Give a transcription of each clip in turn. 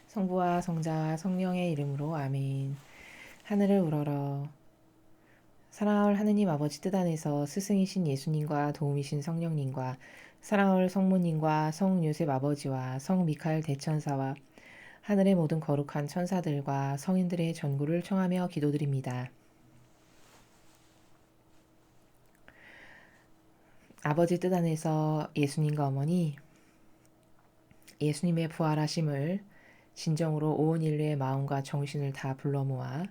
성부와 성자와 성령의 이름으로 아멘. 하늘을 우러러 사랑할 하느님 아버지 뜻 안에서 스승이신 예수님과 도움이신 성령님과 사랑할 성모님과 성 요셉 아버지와 성 미카엘 대천사와 하늘의 모든 거룩한 천사들과 성인들의 전구를 청하며 기도드립니다. 아버지 뜻 안에서 예수님과 어머니 예수님의 부활하심을 진정으로 온 인류의 마음과 정신을 다 불러 모아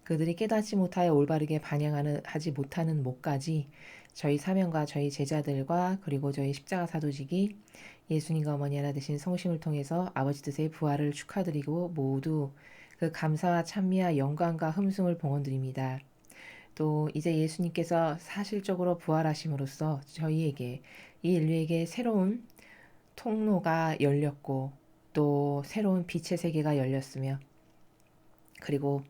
그들이 깨닫지 못하여 올바르게 반영하지 못하는 못까지 저희 사명과 저희 제자들과 그리고 저희 십자가 사도직이 예수님과 어머니 하나 되신 성심을 통해서 아버지 뜻의 부활을 축하드리고 모두 그 감사와 찬미와 영광과 흠숭을 봉헌드립니다. 또 이제 예수님께서 사실적으로 부활하심으로써 저희에게 이 인류에게 새로운 통로가 열렸고 또 새로운 빛의 세계가 열렸으며 그리고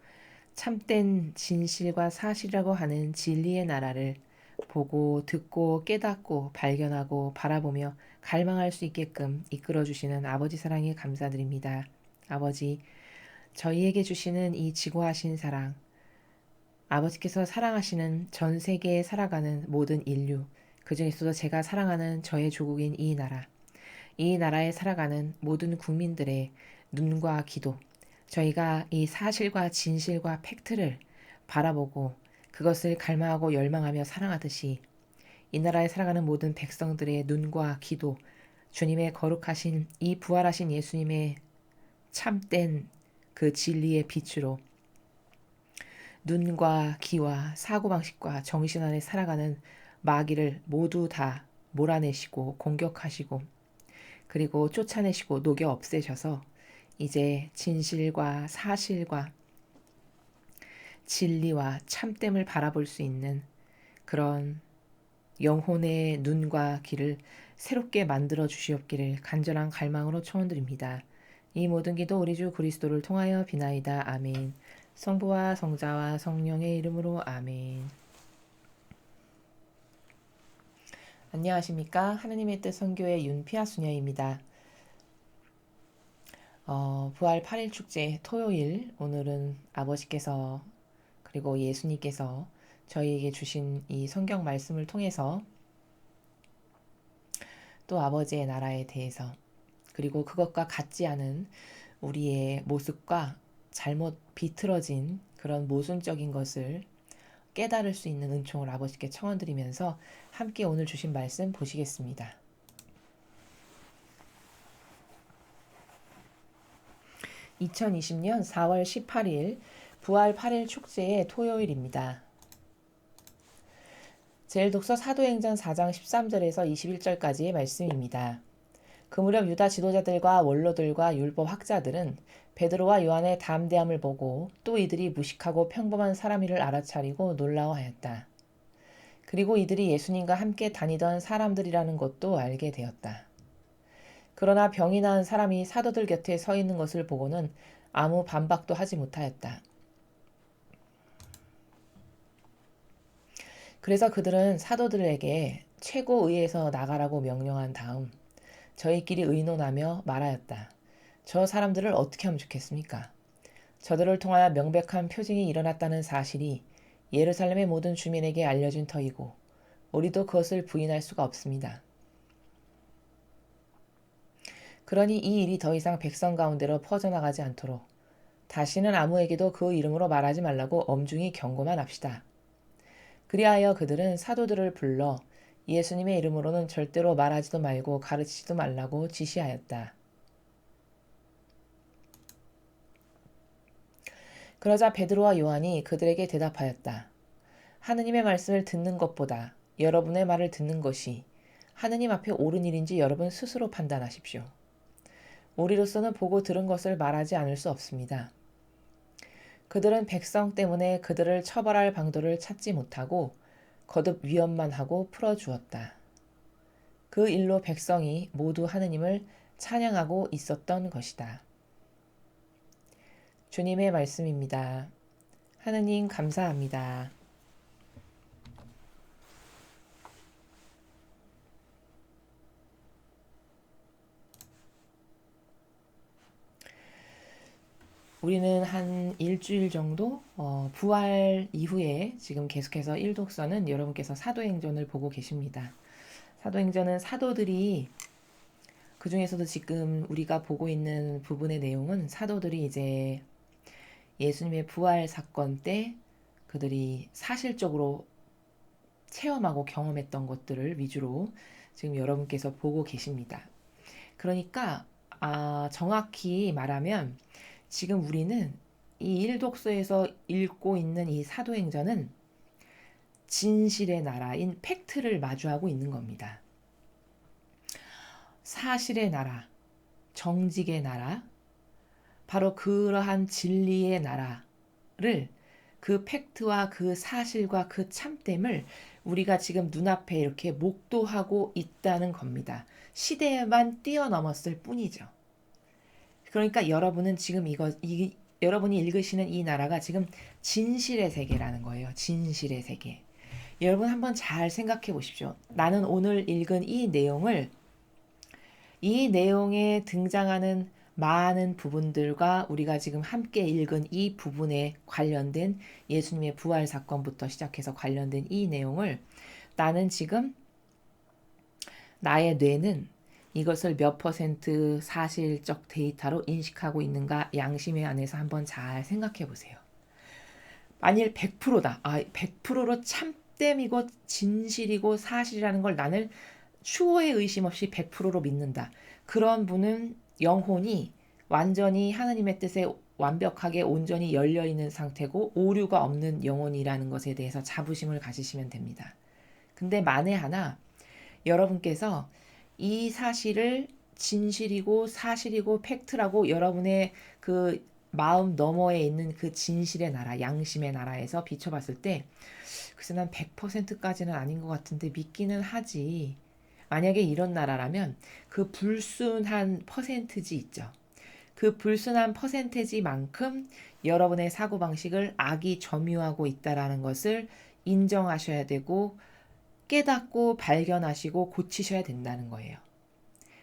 참된 진실과 사실이라고 하는 진리의 나라를 보고 듣고 깨닫고 발견하고 바라보며 갈망할 수 있게끔 이끌어주시는 아버지 사랑에 감사드립니다. 아버지, 저희에게 주시는 이 지고하신 사랑, 아버지께서 사랑하시는 전 세계에 살아가는 모든 인류, 그 중에서도 제가 사랑하는 저의 조국인 이 나라, 이 나라에 살아가는 모든 국민들의 눈과 기도, 저희가 이 사실과 진실과 팩트를 바라보고 그것을 갈망하고 열망하며 사랑하듯이 이 나라에 살아가는 모든 백성들의 눈과 기도, 주님의 거룩하신 이 부활하신 예수님의 참된 그 진리의 빛으로 눈과 귀와 사고방식과 정신 안에 살아가는 마귀를 모두 다 몰아내시고 공격하시고 그리고 쫓아내시고 녹여 없애셔서 이제 진실과 사실과 진리와 참됨을 바라볼 수 있는 그런 영혼의 눈과 귀를 새롭게 만들어 주시옵기를 간절한 갈망으로 초원드립니다. 이 모든 기도 우리 주 그리스도를 통하여 비나이다. 아멘. 성부와 성자와 성령의 이름으로 아멘. 안녕하십니까? 하느님의 뜻 선교의 윤피아수녀입니다. 부활 8일 축제 토요일 오늘은 아버지께서 그리고 예수님께서 저희에게 주신 이 성경 말씀을 통해서 또 아버지의 나라에 대해서 그리고 그것과 같지 않은 우리의 모습과 잘못 비틀어진 그런 모순적인 것을 깨달을 수 있는 은총을 아버지께 청원드리면서 함께 오늘 주신 말씀 보시겠습니다. 2020년 4월 18일 부활 8일 축제의 토요일입니다. 제1독서 사도행전 4장 13절에서 21절까지의 말씀입니다. 그 무렵 유다 지도자들과 원로들과 율법 학자들은 베드로와 요한의 담대함을 보고 또 이들이 무식하고 평범한 사람이를 알아차리고 놀라워하였다. 그리고 이들이 예수님과 함께 다니던 사람들이라는 것도 알게 되었다. 그러나 병이 나은 사람이 사도들 곁에 서 있는 것을 보고는 아무 반박도 하지 못하였다. 그래서 그들은 사도들에게 최고의회에서 나가라고 명령한 다음 저희끼리 의논하며 말하였다. 저 사람들을 어떻게 하면 좋겠습니까? 저들을 통하여 명백한 표징이 일어났다는 사실이 예루살렘의 모든 주민에게 알려진 터이고 우리도 그것을 부인할 수가 없습니다. 그러니 이 일이 더 이상 백성 가운데로 퍼져나가지 않도록 다시는 아무에게도 그 이름으로 말하지 말라고 엄중히 경고만 합시다. 그리하여 그들은 사도들을 불러 예수님의 이름으로는 절대로 말하지도 말고 가르치지도 말라고 지시하였다. 그러자 베드로와 요한이 그들에게 대답하였다. 하느님의 말씀을 듣는 것보다 여러분의 말을 듣는 것이 하느님 앞에 옳은 일인지 여러분 스스로 판단하십시오. 우리로서는 보고 들은 것을 말하지 않을 수 없습니다. 그들은 백성 때문에 그들을 처벌할 방도를 찾지 못하고 거듭 위협만 하고 풀어주었다. 그 일로 백성이 모두 하느님을 찬양하고 있었던 것이다. 주님의 말씀입니다. 하느님 감사합니다. 우리는 한 일주일 정도 부활 이후에 지금 계속해서 일독서는 여러분께서 사도행전을 보고 계십니다. 사도행전은 사도들이 그 중에서도 지금 우리가 보고 있는 부분의 내용은 사도들이 이제 예수님의 부활 사건 때 그들이 사실적으로 체험하고 경험했던 것들을 위주로 지금 여러분께서 보고 계십니다. 그러니까 정확히 말하면 지금 우리는 이 일독서에서 읽고 있는 이 사도행전은 진실의 나라인 팩트를 마주하고 있는 겁니다. 사실의 나라, 정직의 나라, 바로 그러한 진리의 나라를 그 팩트와 그 사실과 그 참됨을 우리가 지금 눈앞에 이렇게 목도하고 있다는 겁니다. 시대에만 뛰어넘었을 뿐이죠. 그러니까 여러분은 지금 여러분이 읽으시는 이 나라가 지금 진실의 세계라는 거예요. 진실의 세계. 여러분 한번 잘 생각해 보십시오. 나는 오늘 읽은 이 내용에 등장하는 많은 부분들과 우리가 지금 함께 읽은 이 부분에 관련된 예수님의 부활 사건부터 시작해서 관련된 이 내용을 나는 지금 나의 뇌는 이것을 몇 퍼센트 사실적 데이터로 인식하고 있는가 양심의 안에서 한번 잘 생각해 보세요. 만일 100%다. 100%로 참됨이고 진실이고 사실이라는 걸 나는 추호의 의심 없이 100%로 믿는다. 그런 분은 영혼이 완전히 하나님의 뜻에 완벽하게 온전히 열려있는 상태고 오류가 없는 영혼이라는 것에 대해서 자부심을 가지시면 됩니다. 근데 만에 하나 여러분께서 이 사실을 진실이고 사실이고 팩트라고 여러분의 그 마음 너머에 있는 그 진실의 나라, 양심의 나라에서 비춰봤을 때 글쎄 난 100%까지는 아닌 것 같은데 믿기는 하지. 만약에 이런 나라라면 그 불순한 퍼센트지 있죠. 그 불순한 퍼센테지만큼 여러분의 사고방식을 악이 점유하고 있다라는 것을 인정하셔야 되고 깨닫고 발견하시고 고치셔야 된다는 거예요.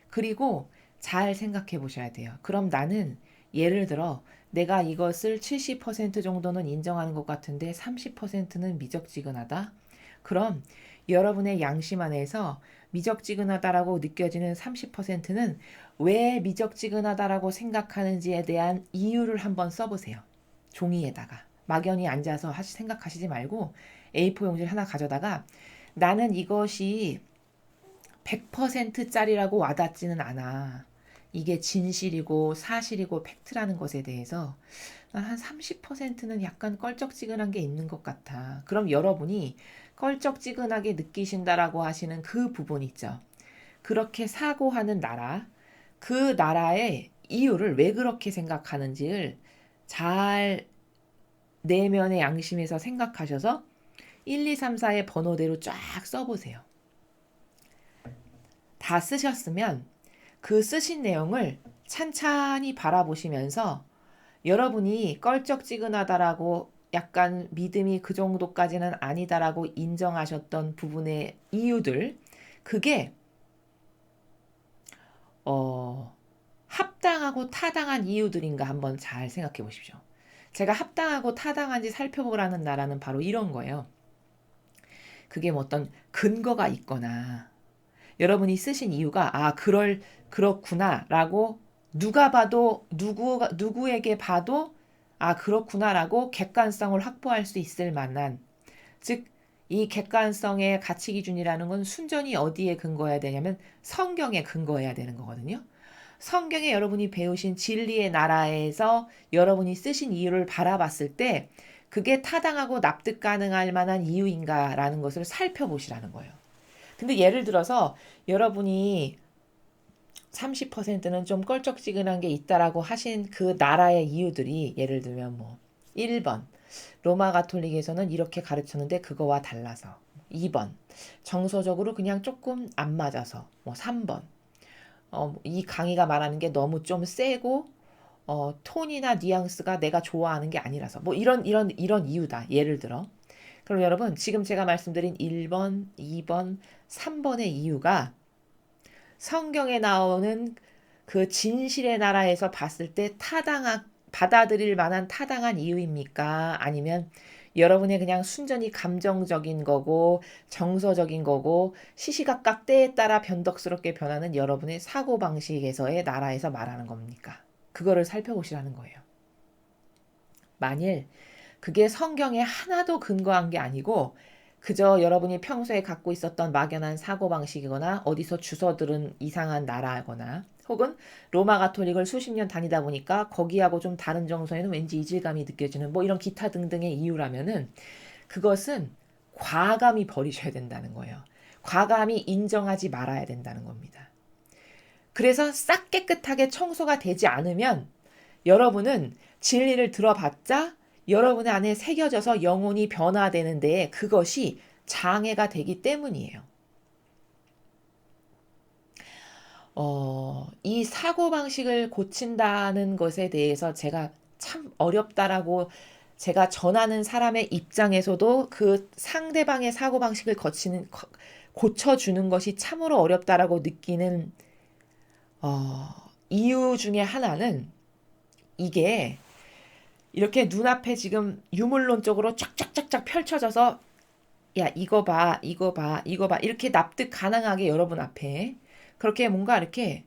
그리고 잘 생각해 보셔야 돼요. 그럼 나는 예를 들어 내가 이것을 70% 정도는 인정하는 것 같은데 30%는 미적지근하다. 그럼 여러분의 양심 안에서 미적지근하다라고 느껴지는 30%는 왜 미적지근하다라고 생각하는지에 대한 이유를 한번 써보세요. 종이에다가 막연히 앉아서 생각하시지 말고 A4 용지를 하나 가져다가 나는 이것이 100%짜리라고 와닿지는 않아. 이게 진실이고 사실이고 팩트라는 것에 대해서 한 30%는 약간 껄쩍지근한 게 있는 것 같아. 그럼 여러분이 껄쩍지근하게 느끼신다라고 하시는 그 부분 있죠. 그렇게 사고하는 나라, 그 나라의 이유를 왜 그렇게 생각하는지를 잘 내면의 양심에서 생각하셔서 1, 2, 3, 4의 번호대로 쫙 써보세요. 다 쓰셨으면 그 쓰신 내용을 찬찬히 바라보시면서 여러분이 껄쩍지근하다라고 약간 믿음이 그 정도까지는 아니다라고 인정하셨던 부분의 이유들, 그게 합당하고 타당한 이유들인가 한번 잘 생각해 보십시오. 제가 합당하고 타당한지 살펴보라는 나라는 바로 이런 거예요. 그게 뭐 어떤 근거가 있거나 여러분이 쓰신 이유가 그렇구나라고 누가 봐도 누구에게 봐도 그렇구나라고 객관성을 확보할 수 있을 만한, 즉 이 객관성의 가치 기준이라는 건 순전히 어디에 근거해야 되냐면 성경에 근거해야 되는 거거든요. 성경에 여러분이 배우신 진리의 나라에서 여러분이 쓰신 이유를 바라봤을 때 그게 타당하고 납득 가능할 만한 이유인가라는 것을 살펴보시라는 거예요. 근데 예를 들어서 여러분이 30%는 좀 껄쩍지근한 게 있다라고 하신 그 나라의 이유들이 예를 들면 뭐 1번 로마 가톨릭에서는 이렇게 가르쳤는데 그거와 달라서, 2번 정서적으로 그냥 조금 안 맞아서, 뭐 3번 이 강의가 말하는 게 너무 좀 세고 톤이나 뉘앙스가 내가 좋아하는 게 아니라서, 뭐 이런 이유다 예를 들어. 그럼 여러분 지금 제가 말씀드린 1번, 2번, 3번의 이유가 성경에 나오는 그 진실의 나라에서 봤을 때 받아들일 만한 타당한 이유입니까? 아니면 여러분의 그냥 순전히 감정적인 거고 정서적인 거고 시시각각 때에 따라 변덕스럽게 변하는 여러분의 사고방식에서의 나라에서 말하는 겁니까? 그거를 살펴보시라는 거예요. 만일 그게 성경에 하나도 근거한 게 아니고 그저 여러분이 평소에 갖고 있었던 막연한 사고방식이거나 어디서 주워 들은 이상한 나라거나 혹은 로마 가톨릭을 수십 년 다니다 보니까 거기하고 좀 다른 정서에는 왠지 이질감이 느껴지는 뭐 이런 기타 등등의 이유라면은 그것은 과감히 버리셔야 된다는 거예요. 과감히 인정하지 말아야 된다는 겁니다. 그래서 싹 깨끗하게 청소가 되지 않으면 여러분은 진리를 들어봤자 여러분의 안에 새겨져서 영혼이 변화되는데 그것이 장애가 되기 때문이에요. 이 사고방식을 고친다는 것에 대해서 제가 참 어렵다라고 제가 전하는 사람의 입장에서도 그 상대방의 사고방식을 고쳐주는 것이 참으로 어렵다라고 느끼는 이유 중에 하나는 이게 이렇게 눈앞에 지금 유물론적으로 쫙쫙쫙쫙 펼쳐져서 야 이거 봐 이거 봐 이거 봐 이렇게 납득 가능하게 여러분 앞에 그렇게 뭔가 이렇게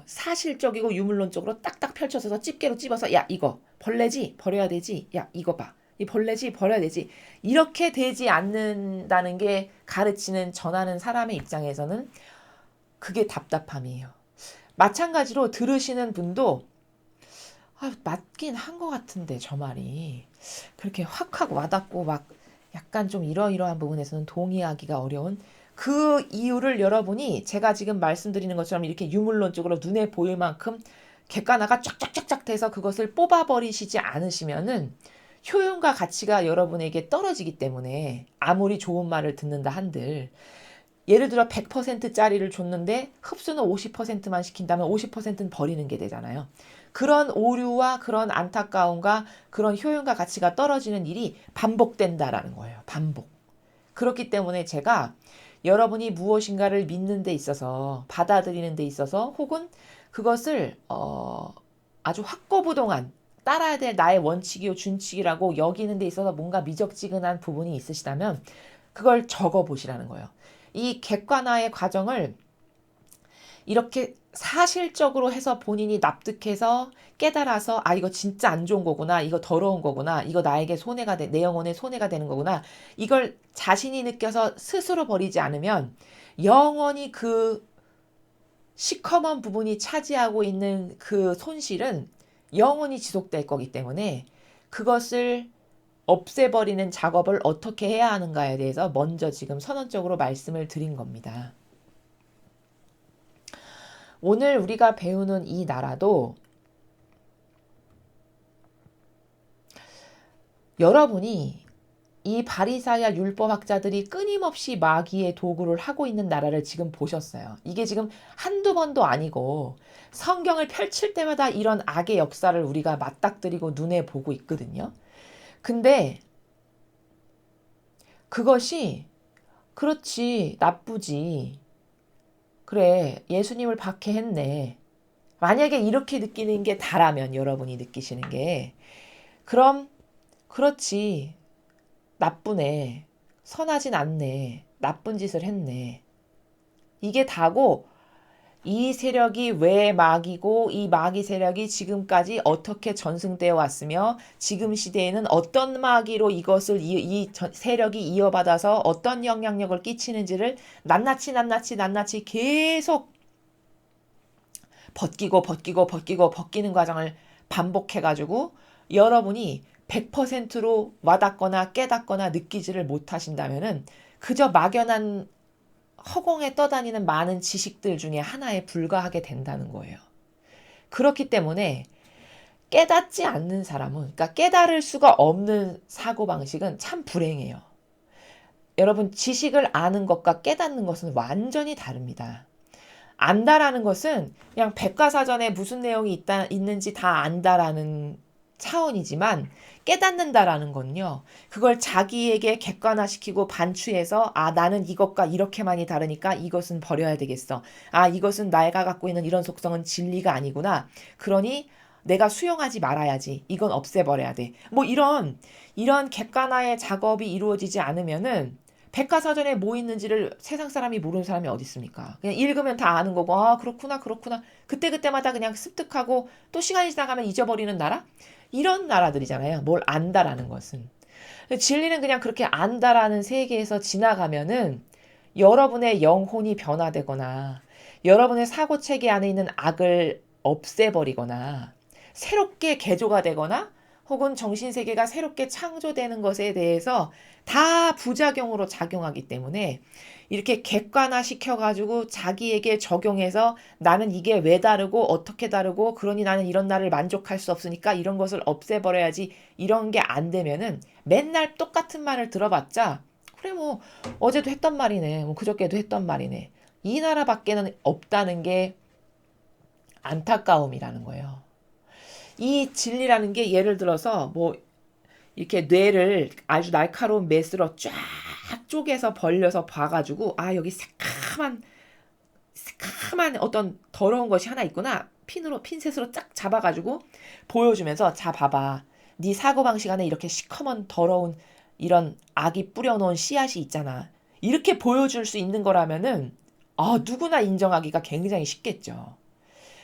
사실적이고 유물론적으로 딱딱 펼쳐져서 집게로 찝어서 야 이거 벌레지 버려야 되지 야 이거 봐 이 벌레지 버려야 되지 이렇게 되지 않는다는 게 가르치는 전하는 사람의 입장에서는 그게 답답함이에요. 마찬가지로 들으시는 분도 맞긴 한 것 같은데 저 말이 그렇게 확확 와닿고 막 약간 좀 이러이러한 부분에서는 동의하기가 어려운 그 이유를 여러분이 제가 지금 말씀드리는 것처럼 이렇게 유물론적으로 눈에 보일 만큼 객관화가 쫙쫙쫙쫙 돼서 그것을 뽑아버리시지 않으시면은 효용과 가치가 여러분에게 떨어지기 때문에 아무리 좋은 말을 듣는다 한들 예를 들어 100%짜리를 줬는데 흡수는 50%만 시킨다면 50%는 버리는 게 되잖아요. 그런 오류와 그런 안타까움과 그런 효용과 가치가 떨어지는 일이 반복된다라는 거예요. 반복. 그렇기 때문에 제가 여러분이 무엇인가를 믿는 데 있어서 받아들이는 데 있어서 혹은 그것을 아주 확고부동한 따라야 될 나의 원칙이요 준칙이라고 여기는 데 있어서 뭔가 미적지근한 부분이 있으시다면 그걸 적어보시라는 거예요. 이 객관화의 과정을 이렇게 사실적으로 해서 본인이 납득해서 깨달아서 이거 진짜 안 좋은 거구나 이거 더러운 거구나 이거 나에게 손해가 내 영혼에 손해가 되는 거구나 이걸 자신이 느껴서 스스로 버리지 않으면 영원히 그 시커먼 부분이 차지하고 있는 그 손실은 영원히 지속될 거기 때문에 그것을 없애버리는 작업을 어떻게 해야 하는가에 대해서 먼저 지금 선언적으로 말씀을 드린 겁니다. 오늘 우리가 배우는 이 나라도 여러분이 이 바리사야 율법학자들이 끊임없이 마귀의 도구를 하고 있는 나라를 지금 보셨어요. 이게 지금 한두 번도 아니고 성경을 펼칠 때마다 이런 악의 역사를 우리가 맞닥뜨리고 눈에 보고 있거든요. 근데 그것이 그렇지 나쁘지 그래 예수님을 박해했네. 만약에 이렇게 느끼는 게 다라면 여러분이 느끼시는 게 그럼 그렇지 나쁘네 선하진 않네 나쁜 짓을 했네 이게 다고 이 세력이 왜 마귀고 이 마귀 세력이 지금까지 어떻게 전승되어 왔으며 지금 시대에는 어떤 마귀로 이것을 이 세력이 이어받아서 어떤 영향력을 끼치는지를 낱낱이 계속 벗기는 과정을 반복해가지고 여러분이 100%로 와닿거나 깨닫거나 느끼지를 못하신다면은 그저 막연한 허공에 떠다니는 많은 지식들 중에 하나에 불과하게 된다는 거예요. 그렇기 때문에 깨닫지 않는 사람은, 그러니까 깨달을 수가 없는 사고방식은 참 불행해요. 여러분, 지식을 아는 것과 깨닫는 것은 완전히 다릅니다. 안다라는 것은 그냥 백과사전에 무슨 내용이 있는지 다 안다라는 차원이지만 깨닫는다라는 건요. 그걸 자기에게 객관화시키고 반추해서 나는 이것과 이렇게 많이 다르니까 이것은 버려야 되겠어. 이것은 내가 갖고 있는 이런 속성은 진리가 아니구나. 그러니 내가 수용하지 말아야지. 이건 없애버려야 돼. 뭐 이런 객관화의 작업이 이루어지지 않으면은 백과사전에 뭐 있는지를 세상 사람이 모르는 사람이 어디 있습니까? 그냥 읽으면 다 아는 거고, 아, 그렇구나, 그렇구나. 그때그때마다 그냥 습득하고 또 시간이 지나가면 잊어버리는 나라? 이런 나라들이잖아요. 뭘 안다라는 것은. 진리는 그냥 그렇게 안다라는 세계에서 지나가면은 여러분의 영혼이 변화되거나 여러분의 사고 체계 안에 있는 악을 없애버리거나 새롭게 개조가 되거나 혹은 정신세계가 새롭게 창조되는 것에 대해서 다 부작용으로 작용하기 때문에 이렇게 객관화 시켜가지고 자기에게 적용해서 나는 이게 왜 다르고 어떻게 다르고 그러니 나는 이런 나를 만족할 수 없으니까 이런 것을 없애버려야지 이런 게 안 되면은 맨날 똑같은 말을 들어봤자 그래 뭐 어제도 했던 말이네 뭐 그저께도 했던 말이네 이 나라밖에는 없다는 게 안타까움이라는 거예요. 이 진리라는 게 예를 들어서 뭐 이렇게 뇌를 아주 날카로운 메스로 쫙 쪼개서 벌려서 봐가지고 아 여기 새카만 어떤 더러운 것이 하나 있구나 핀셋으로 쫙 잡아가지고 보여주면서 자 봐봐 네 사고방식 안에 이렇게 시커먼 더러운 이런 악이 뿌려놓은 씨앗이 있잖아 이렇게 보여줄 수 있는 거라면은 누구나 인정하기가 굉장히 쉽겠죠.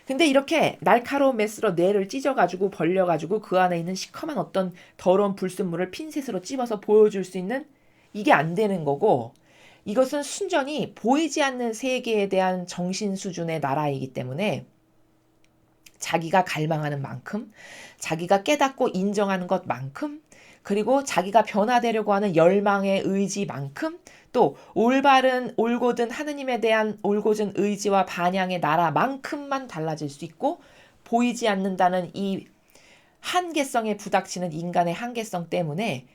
근데 이렇게 날카로운 메스로 뇌를 찢어가지고 벌려가지고 그 안에 있는 시커먼 어떤 더러운 불순물을 핀셋으로 찝어서 보여줄 수 있는 이게 안 되는 거고 이것은 순전히 보이지 않는 세계에 대한 정신 수준의 나라이기 때문에 자기가 갈망하는 만큼 자기가 깨닫고 인정하는 것만큼 그리고 자기가 변화되려고 하는 열망의 의지만큼 또 올바른 올곧은 하느님에 대한 올곧은 의지와 반향의 나라만큼만 달라질 수 있고 보이지 않는다는 이 한계성에 부닥치는 인간의 한계성 때문에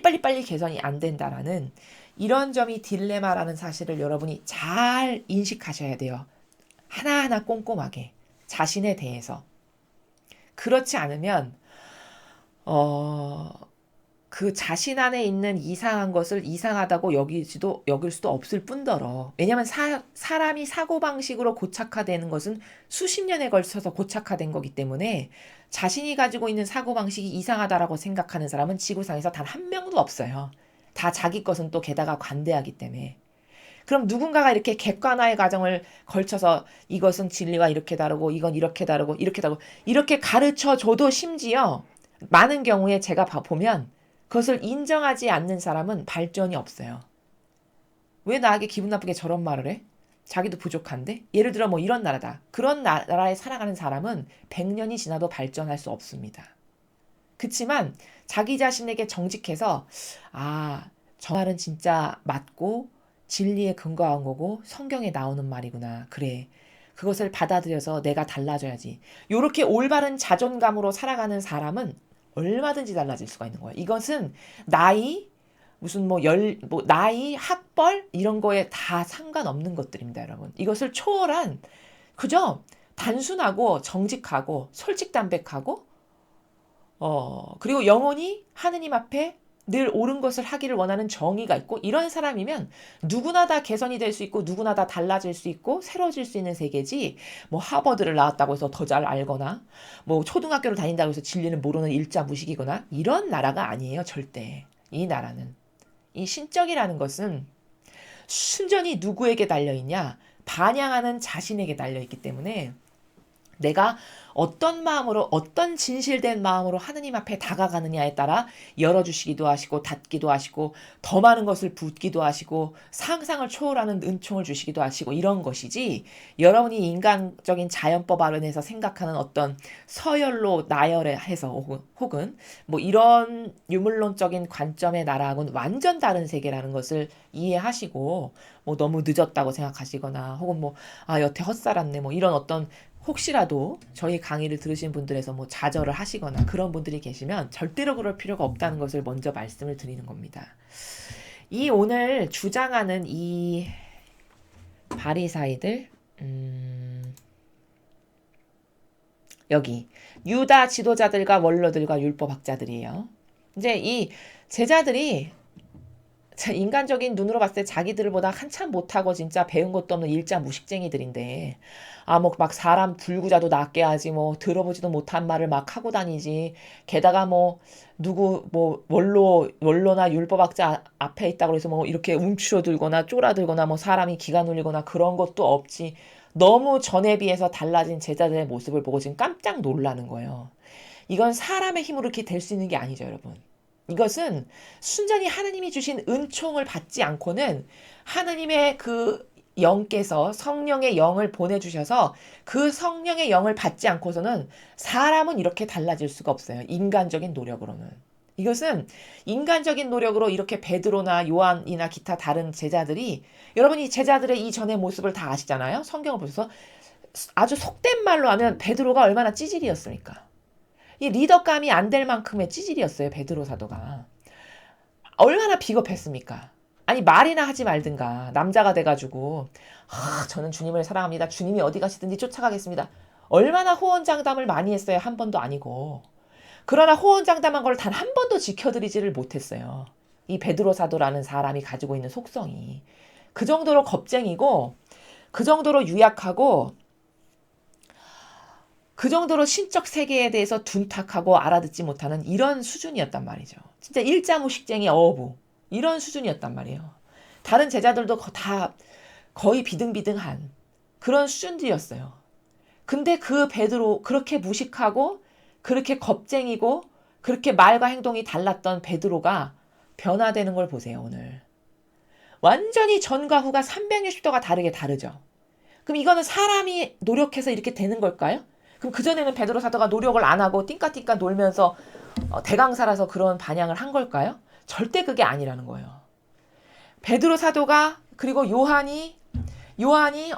빨리 개선이 안 된다라는 이런 점이 딜레마라는 사실을 여러분이 잘 인식하셔야 돼요. 하나하나 꼼꼼하게 자신에 대해서. 그렇지 않으면 그 자신 안에 있는 이상한 것을 이상하다고 여길 수도 없을 뿐더러 왜냐하면 사람이 사고방식으로 고착화되는 것은 수십 년에 걸쳐서 고착화된 거기 때문에 자신이 가지고 있는 사고방식이 이상하다라고 생각하는 사람은 지구상에서 단 한 명도 없어요. 다 자기 것은 또 게다가 관대하기 때문에. 그럼 누군가가 이렇게 객관화의 과정을 걸쳐서 이것은 진리와 이렇게 다르고 이건 이렇게 다르고 이렇게 가르쳐 줘도 심지어 많은 경우에 제가 보면 그것을 인정하지 않는 사람은 발전이 없어요. 왜 나에게 기분 나쁘게 저런 말을 해? 자기도 부족한데? 예를 들어 뭐 이런 나라다. 그런 나라에 살아가는 사람은 100년이 지나도 발전할 수 없습니다. 그치만 자기 자신에게 정직해서 저 말은 진짜 맞고 진리에 근거한 거고 성경에 나오는 말이구나. 그래. 그것을 받아들여서 내가 달라져야지. 요렇게 올바른 자존감으로 살아가는 사람은 얼마든지 달라질 수가 있는 거예요. 이것은 나이, 무슨 나이, 학벌, 이런 거에 다 상관없는 것들입니다, 여러분. 이것을 초월한, 그저 단순하고 정직하고 솔직담백하고, 그리고 영원히 하느님 앞에 늘 옳은 것을 하기를 원하는 정의가 있고 이런 사람이면 누구나 다 개선이 될 수 있고 누구나 다 달라질 수 있고 새로워질 수 있는 세계지 뭐 하버드를 나왔다고 해서 더 잘 알거나 뭐 초등학교를 다닌다고 해서 진리는 모르는 일자 무식이거나 이런 나라가 아니에요. 절대. 이 나라는. 이 신적이라는 것은 순전히 누구에게 달려있냐? 반향하는 자신에게 달려있기 때문에 내가 어떤 마음으로 어떤 진실된 마음으로 하느님 앞에 다가가느냐에 따라 열어주시기도 하시고 닫기도 하시고 더 많은 것을 붓기도 하시고 상상을 초월하는 은총을 주시기도 하시고 이런 것이지 여러분이 인간적인 자연법 아래에서 생각하는 어떤 서열로 나열해서 혹은 뭐 이런 유물론적인 관점의 나라하고는 완전 다른 세계라는 것을 이해하시고 뭐 너무 늦었다고 생각하시거나 혹은 여태 헛살았네 뭐 이런 어떤 혹시라도 저희 강의를 들으신 분들에서 뭐 좌절을 하시거나 그런 분들이 계시면 절대로 그럴 필요가 없다는 것을 먼저 말씀을 드리는 겁니다. 이 오늘 주장하는 이 바리사이들 여기 유다 지도자들과 원로들과 율법학자들이에요. 이제 이 제자들이 인간적인 눈으로 봤을 때 자기들보다 한참 못하고 진짜 배운 것도 없는 일자 무식쟁이들인데, 뭐 막 사람 불구자도 낫게 하지, 뭐 들어보지도 못한 말을 막 하고 다니지. 게다가 뭐 누구 뭐 원로나 율법학자 앞에 있다고 해서 뭐 이렇게 움츠러들거나 쫄아들거나 뭐 사람이 기가 눌리거나 그런 것도 없지. 너무 전에 비해서 달라진 제자들의 모습을 보고 지금 깜짝 놀라는 거예요. 이건 사람의 힘으로 이렇게 될 수 있는 게 아니죠, 여러분. 이것은 순전히 하느님이 주신 은총을 받지 않고는, 하느님의 그 영께서 성령의 영을 보내주셔서 그 성령의 영을 받지 않고서는 사람은 이렇게 달라질 수가 없어요. 인간적인 노력으로는. 이것은 인간적인 노력으로 이렇게 베드로나 요한이나 기타 다른 제자들이, 여러분이 제자들의 이전의 모습을 다 아시잖아요. 성경을 보셔서 아주 속된 말로 하면 베드로가 얼마나 찌질이었습니까? 이 리더감이 안 될 만큼의 찌질이었어요, 베드로 사도가. 얼마나 비겁했습니까? 아니, 말이나 하지 말든가. 남자가 돼가지고, 저는 주님을 사랑합니다. 주님이 어디 가시든지 쫓아가겠습니다. 얼마나 호언장담을 많이 했어요. 한 번도 아니고. 그러나 호언장담한 걸 단 한 번도 지켜드리지를 못했어요. 이 베드로 사도라는 사람이 가지고 있는 속성이. 그 정도로 겁쟁이고, 그 정도로 유약하고, 그 정도로 신적 세계에 대해서 둔탁하고 알아듣지 못하는 이런 수준이었단 말이죠. 진짜 일자무식쟁이 어부. 이런 수준이었단 말이에요. 다른 제자들도 다 거의 비등비등한 그런 수준들이었어요. 근데 그 베드로, 그렇게 무식하고 그렇게 겁쟁이고 그렇게 말과 행동이 달랐던 베드로가 변화되는 걸 보세요, 오늘. 완전히 전과 후가 360도가 다르죠. 그럼 이거는 사람이 노력해서 이렇게 되는 걸까요? 그럼 그전에는 베드로 사도가 노력을 안 하고 띵까띵까 놀면서 대강사라서 그런 반향을 한 걸까요? 절대 그게 아니라는 거예요. 베드로 사도가, 그리고 요한이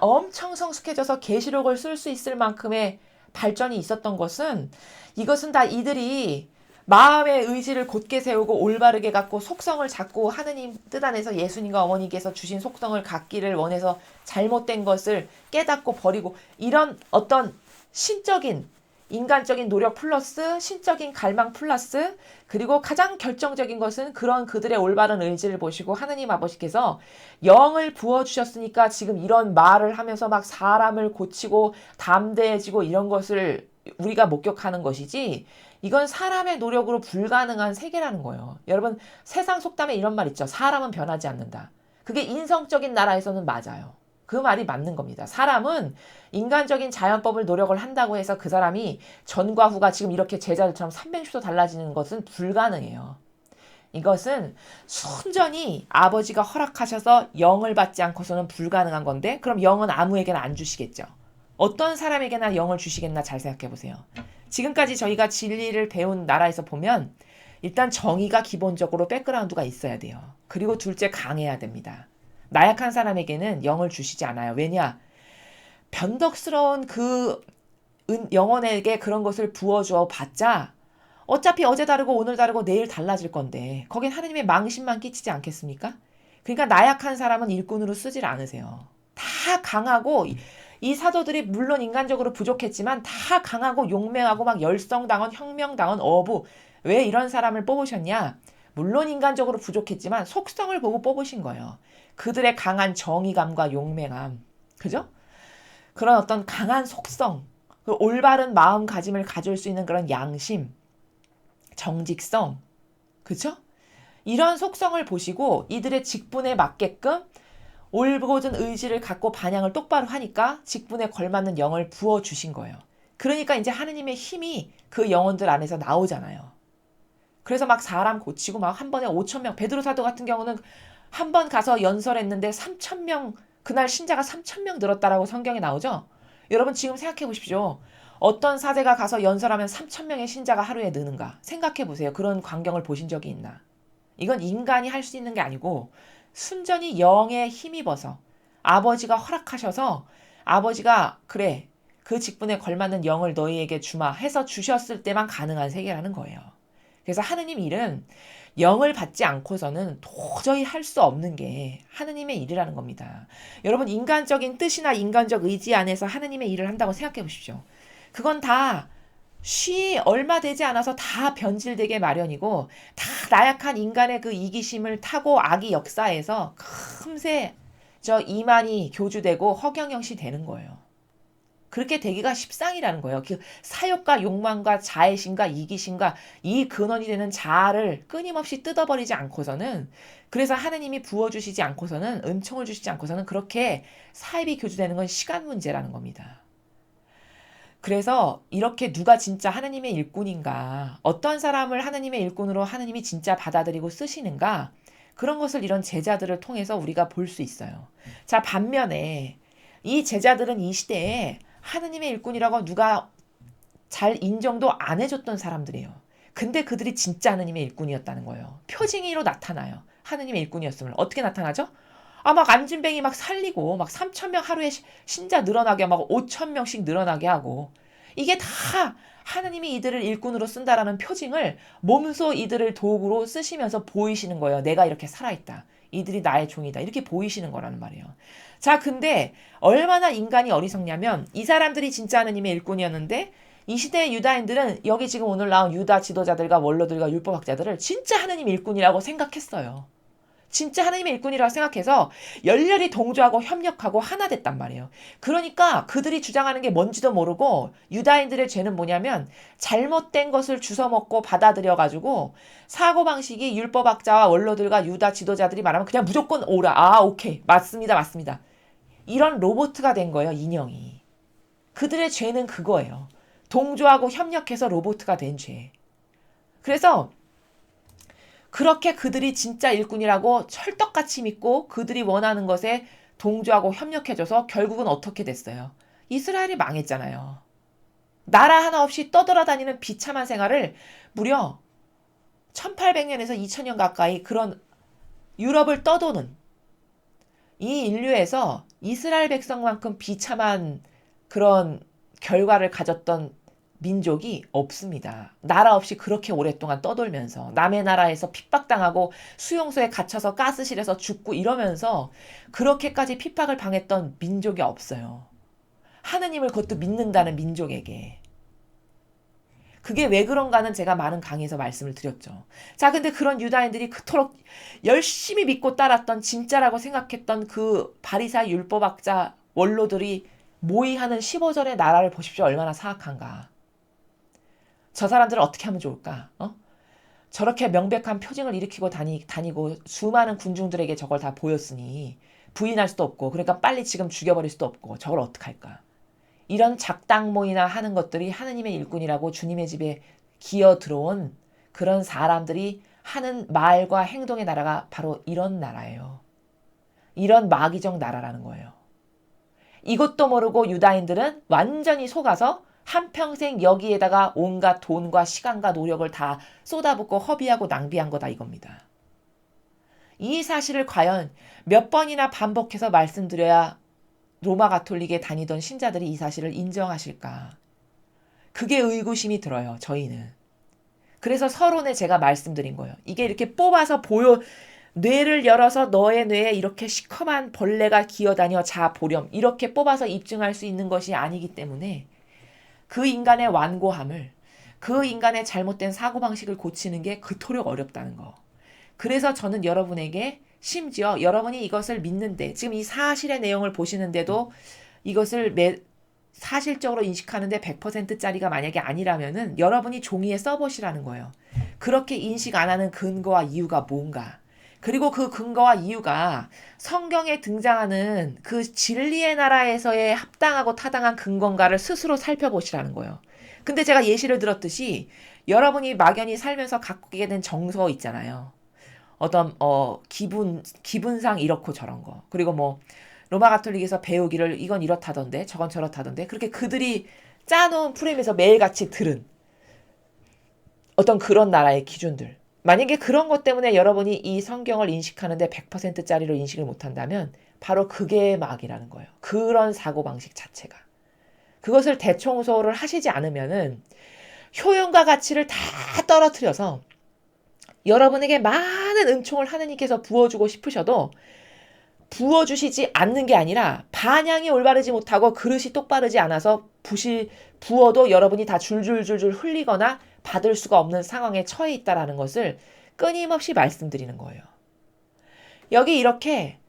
엄청 성숙해져서 계시록을 쓸 수 있을 만큼의 발전이 있었던 것은, 이것은 다 이들이 마음의 의지를 곧게 세우고 올바르게 갖고 속성을 잡고 하느님 뜻 안에서 예수님과 어머니께서 주신 속성을 갖기를 원해서 잘못된 것을 깨닫고 버리고, 이런 어떤 신적인 인간적인 노력 플러스 신적인 갈망 플러스, 그리고 가장 결정적인 것은 그런 그들의 올바른 의지를 보시고 하느님 아버지께서 영을 부어주셨으니까 지금 이런 말을 하면서 막 사람을 고치고 담대해지고 이런 것을 우리가 목격하는 것이지, 이건 사람의 노력으로 불가능한 세계라는 거예요. 여러분, 세상 속담에 이런 말 있죠. 사람은 변하지 않는다. 그게 인성적인 나라에서는 맞아요. 그 말이 맞는 겁니다. 사람은 인간적인 자연법을 노력을 한다고 해서 그 사람이 전과 후가 지금 이렇게 제자들처럼 360도 달라지는 것은 불가능해요. 이것은 순전히 아버지가 허락하셔서 영을 받지 않고서는 불가능한 건데, 그럼 영은 아무에게나 안 주시겠죠. 어떤 사람에게나 영을 주시겠나 잘 생각해 보세요. 지금까지 저희가 진리를 배운 나라에서 보면 일단 정의가 기본적으로 백그라운드가 있어야 돼요. 그리고 둘째, 강해야 됩니다. 나약한 사람에게는 영을 주시지 않아요. 왜냐? 변덕스러운 그 영혼에게 그런 것을 부어주어 봤자 어차피 어제 다르고 오늘 다르고 내일 달라질 건데 거긴 하느님의 망신만 끼치지 않겠습니까? 그러니까 나약한 사람은 일꾼으로 쓰질 않으세요. 다 강하고, 이 사도들이 물론 인간적으로 부족했지만 다 강하고 용맹하고 막 열성당원 혁명당원 어부. 왜 이런 사람을 뽑으셨냐? 물론 인간적으로 부족했지만 속성을 보고 뽑으신 거예요. 그들의 강한 정의감과 용맹함. 그죠? 그런 어떤 강한 속성, 그 올바른 마음가짐을 가질 수 있는 그런 양심, 정직성, 그쵸? 이런 속성을 보시고 이들의 직분에 맞게끔 올곧은 의지를 갖고 반향을 똑바로 하니까 직분에 걸맞는 영을 부어주신 거예요. 그러니까 이제 하느님의 힘이 그 영혼들 안에서 나오잖아요. 그래서 막 사람 고치고 막 한 번에 5,000명, 베드로 사도 같은 경우는 한 번 가서 연설했는데 3,000명, 그날 신자가 3,000명 늘었다라고 성경에 나오죠? 여러분 지금 생각해 보십시오. 어떤 사제가 가서 연설하면 3,000명의 신자가 하루에 느는가? 생각해 보세요. 그런 광경을 보신 적이 있나? 이건 인간이 할 수 있는 게 아니고 순전히 영에 힘입어서 아버지가 허락하셔서, 아버지가 그래 그 직분에 걸맞는 영을 너희에게 주마 해서 주셨을 때만 가능한 세계라는 거예요. 그래서 하느님 일은 영을 받지 않고서는 도저히 할 수 없는 게 하느님의 일이라는 겁니다. 여러분, 인간적인 뜻이나 인간적 의지 안에서 하느님의 일을 한다고 생각해 보십시오. 그건 다 얼마 되지 않아서 다 변질되게 마련이고 다 나약한 인간의 그 이기심을 타고 악의 역사에서 금세 저 이만이 교주되고 허경영시 되는 거예요. 그렇게 되기가 십상이라는 거예요. 그 사욕과 욕망과 자애심과 이기심과 이 근원이 되는 자아를 끊임없이 뜯어버리지 않고서는, 그래서 하느님이 부어주시지 않고서는, 은총을 주시지 않고서는 그렇게 사입이 교주되는 건 시간 문제라는 겁니다. 그래서 이렇게 누가 진짜 하느님의 일꾼인가, 어떤 사람을 하느님의 일꾼으로 하느님이 진짜 받아들이고 쓰시는가, 그런 것을 이런 제자들을 통해서 우리가 볼 수 있어요. 자, 반면에 이 제자들은 이 시대에 하느님의 일꾼이라고 누가 잘 인정도 안 해줬던 사람들이에요. 근데 그들이 진짜 하느님의 일꾼이었다는 거예요. 표징이로 나타나요. 하느님의 일꾼이었으면 어떻게 나타나죠? 막 안진뱅이 막 살리고 막 3천 명 하루에 신자 늘어나게, 막 5천 명씩 늘어나게 하고, 이게 다 하느님이 이들을 일꾼으로 쓴다라는 표징을 몸소 이들을 도구로 쓰시면서 보이시는 거예요. 내가 이렇게 살아있다. 이들이 나의 종이다. 이렇게 보이시는 거라는 말이에요. 자, 근데 얼마나 인간이 어리석냐면, 이 사람들이 진짜 하느님의 일꾼이었는데 이 시대의 유다인들은 여기 지금 오늘 나온 유다 지도자들과 원로들과 율법학자들을 진짜 하느님 일꾼이라고 생각했어요. 진짜 하나님의 일꾼이라고 생각해서 열렬히 동조하고 협력하고 하나 됐단 말이에요. 그러니까 그들이 주장하는 게 뭔지도 모르고, 유다인들의 죄는 뭐냐면 잘못된 것을 주워먹고 받아들여가지고 사고방식이 율법학자와 원로들과 유다 지도자들이 말하면 그냥 무조건 오라. 오케이. 맞습니다. 맞습니다. 이런 로보트가 된 거예요. 인형이. 그들의 죄는 그거예요. 동조하고 협력해서 로보트가 된 죄. 그래서 그렇게 그들이 진짜 일꾼이라고 철떡같이 믿고 그들이 원하는 것에 동조하고 협력해줘서 결국은 어떻게 됐어요? 이스라엘이 망했잖아요. 나라 하나 없이 떠돌아다니는 비참한 생활을 무려 1800년에서 2000년 가까이 그런 유럽을 떠도는 이 인류에서 이스라엘 백성만큼 비참한 그런 결과를 가졌던 민족이 없습니다. 나라 없이 그렇게 오랫동안 떠돌면서 남의 나라에서 핍박당하고 수용소에 갇혀서 가스실에서 죽고 이러면서 그렇게까지 핍박을 당했던 민족이 없어요. 하느님을 그것도 믿는다는 민족에게. 그게 왜 그런가는 제가 많은 강의에서 말씀을 드렸죠. 자, 근데 그런 유다인들이 그토록 열심히 믿고 따랐던, 진짜라고 생각했던 그 바리사 율법학자 원로들이 모의하는 15절의 나라를 보십시오. 얼마나 사악한가. 저 사람들은 어떻게 하면 좋을까? 저렇게 명백한 표징을 일으키고 다니고 수많은 군중들에게 저걸 다 보였으니 부인할 수도 없고, 그러니까 빨리 지금 죽여버릴 수도 없고, 저걸 어떡할까? 이런 작당모이나 하는 것들이 하느님의 일꾼이라고 주님의 집에 기어 들어온 그런 사람들이 하는 말과 행동의 나라가 바로 이런 나라예요. 이런 마귀적 나라라는 거예요. 이것도 모르고 유다인들은 완전히 속아서 한평생 여기에다가 온갖 돈과 시간과 노력을 다 쏟아붓고 허비하고 낭비한 거다 이겁니다. 이 사실을 과연 몇 번이나 반복해서 말씀드려야 로마 가톨릭에 다니던 신자들이 이 사실을 인정하실까? 그게 의구심이 들어요, 저희는. 그래서 서론에 제가 말씀드린 거예요. 이게 이렇게 뽑아서 뇌를 열어서 너의 뇌에 이렇게 시커먼 벌레가 기어다녀 자 보렴, 이렇게 뽑아서 입증할 수 있는 것이 아니기 때문에 그 인간의 완고함을, 그 인간의 잘못된 사고방식을 고치는 게 그토록 어렵다는 거. 그래서 저는 여러분에게, 심지어 여러분이 이것을 믿는데, 지금 이 사실의 내용을 보시는데도 이것을 사실적으로 인식하는데 100%짜리가 만약에 아니라면은 여러분이 종이에 써보시라는 거예요. 그렇게 인식 안 하는 근거와 이유가 뭔가. 그리고 그 근거와 이유가 성경에 등장하는 그 진리의 나라에서의 합당하고 타당한 근거인가를 스스로 살펴보시라는 거예요. 근데 제가 예시를 들었듯이 여러분이 막연히 살면서 갖고 있게 된 정서 있잖아요. 어떤 기분상 이렇고 저런 거. 그리고 뭐 로마 가톨릭에서 배우기를 이건 이렇다던데 저건 저렇다던데, 그렇게 그들이 짜놓은 프레임에서 매일같이 들은 어떤 그런 나라의 기준들. 만약에 그런 것 때문에 여러분이 이 성경을 인식하는데 100%짜리로 인식을 못한다면 바로 그게 마귀라는 거예요. 그런 사고방식 자체가. 그것을 대청소를 하시지 않으면은 효용과 가치를 다 떨어뜨려서 여러분에게 많은 은총을 하느님께서 부어주고 싶으셔도 부어주시지 않는 게 아니라 반향이 올바르지 못하고 그릇이 똑바르지 않아서 부어도 여러분이 다 줄줄줄줄 흘리거나 받을 수가 없는 상황에 처해 있다는 것을 끊임없이 말씀드리는 거예요. 여기 이렇게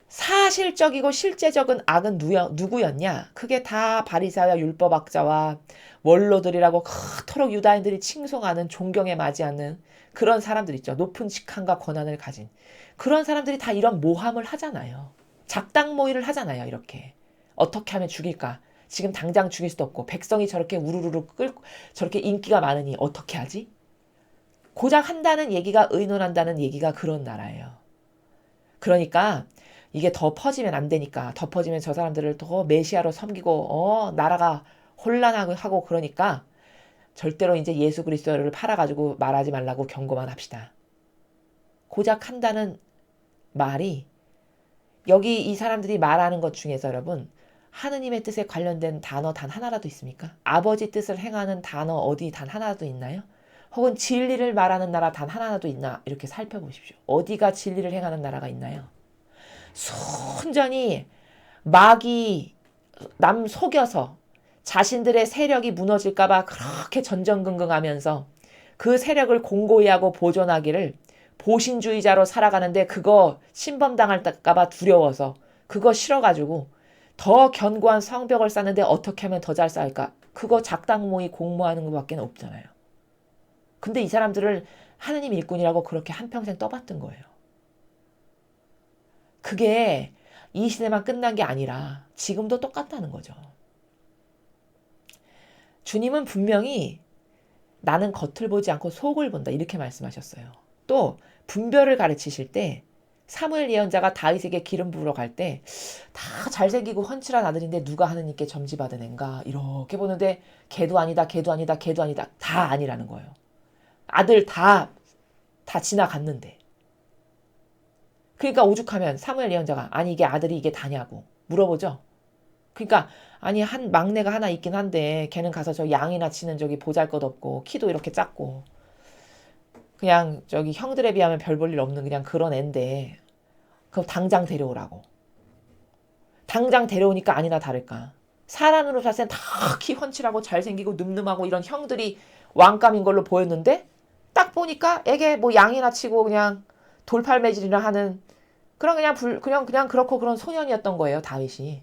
사실적이고 실제적인 악은 누구였냐? 그게 다 바리새와 율법학자와 원로들이라고 그토록 유다인들이 칭송하는 존경에 맞지 않는 그런 사람들 있죠. 높은 직함과 권한을 가진 그런 사람들이 다 이런 모함을 하잖아요. 작당 모의를 하잖아요. 이렇게 어떻게 하면 죽일까? 지금 당장 죽일 수도 없고 백성이 저렇게 우르르르 끌고 저렇게 인기가 많으니 어떻게 하지? 고작 한다는 얘기가 의논한다는 얘기가 그런 나라예요. 그러니까 이게 더 퍼지면 안 되니까 더 퍼지면 저 사람들을 더 메시아로 섬기고 나라가 혼란하고 하고 그러니까 절대로 이제 예수 그리스도를 팔아가지고 말하지 말라고 경고만 합시다. 고작 한다는 말이 여기 이 사람들이 말하는 것 중에서 여러분 하느님의 뜻에 관련된 단어 단 하나라도 있습니까? 아버지 뜻을 행하는 단어 어디 단 하나라도 있나요? 혹은 진리를 말하는 나라 단 하나라도 있나? 이렇게 살펴보십시오. 어디가 진리를 행하는 나라가 있나요? 순전히 마귀 남 속여서 자신들의 세력이 무너질까봐 그렇게 전전긍긍하면서 그 세력을 공고히 하고 보존하기를 보신주의자로 살아가는데 그거 침범당할까봐 두려워서 그거 싫어가지고 더 견고한 성벽을 쌓는데 어떻게 하면 더 잘 쌓을까? 그거 작당모의 공모하는 것밖에 없잖아요. 근데 이 사람들을 하느님 일꾼이라고 그렇게 한평생 떠봤던 거예요. 그게 이 시대만 끝난 게 아니라 지금도 똑같다는 거죠. 주님은 분명히 나는 겉을 보지 않고 속을 본다 이렇게 말씀하셨어요. 또 분별을 가르치실 때 사무엘 예언자가 다윗에게 기름 부으러 갈 때 다 잘생기고 훤칠한 아들인데 누가 하느님께 점지받은 앤가 이렇게 보는데 걔도 아니다 걔도 아니다 걔도 아니다 다 아니라는 거예요. 아들 다 지나갔는데 그러니까 오죽하면 사무엘 예언자가 아니 이게 아들이 이게 다냐고 물어보죠. 그러니까 아니 한 막내가 하나 있긴 한데 걔는 가서 저 양이나 치는 저기 보잘것없고 키도 이렇게 작고 그냥 저기 형들에 비하면 별 볼 일 없는 그냥 그런 앤데 그럼 당장 데려오라고. 당장 데려오니까 아니나 다를까. 사람으로 봤을 땐 다 키 훤칠하고 잘생기고 늠름하고 이런 형들이 왕감인 걸로 보였는데 딱 보니까 애게 뭐 양이나 치고 그냥 돌팔매질이나 하는 그런 그냥 그렇고 그런 소년이었던 거예요 다윗이.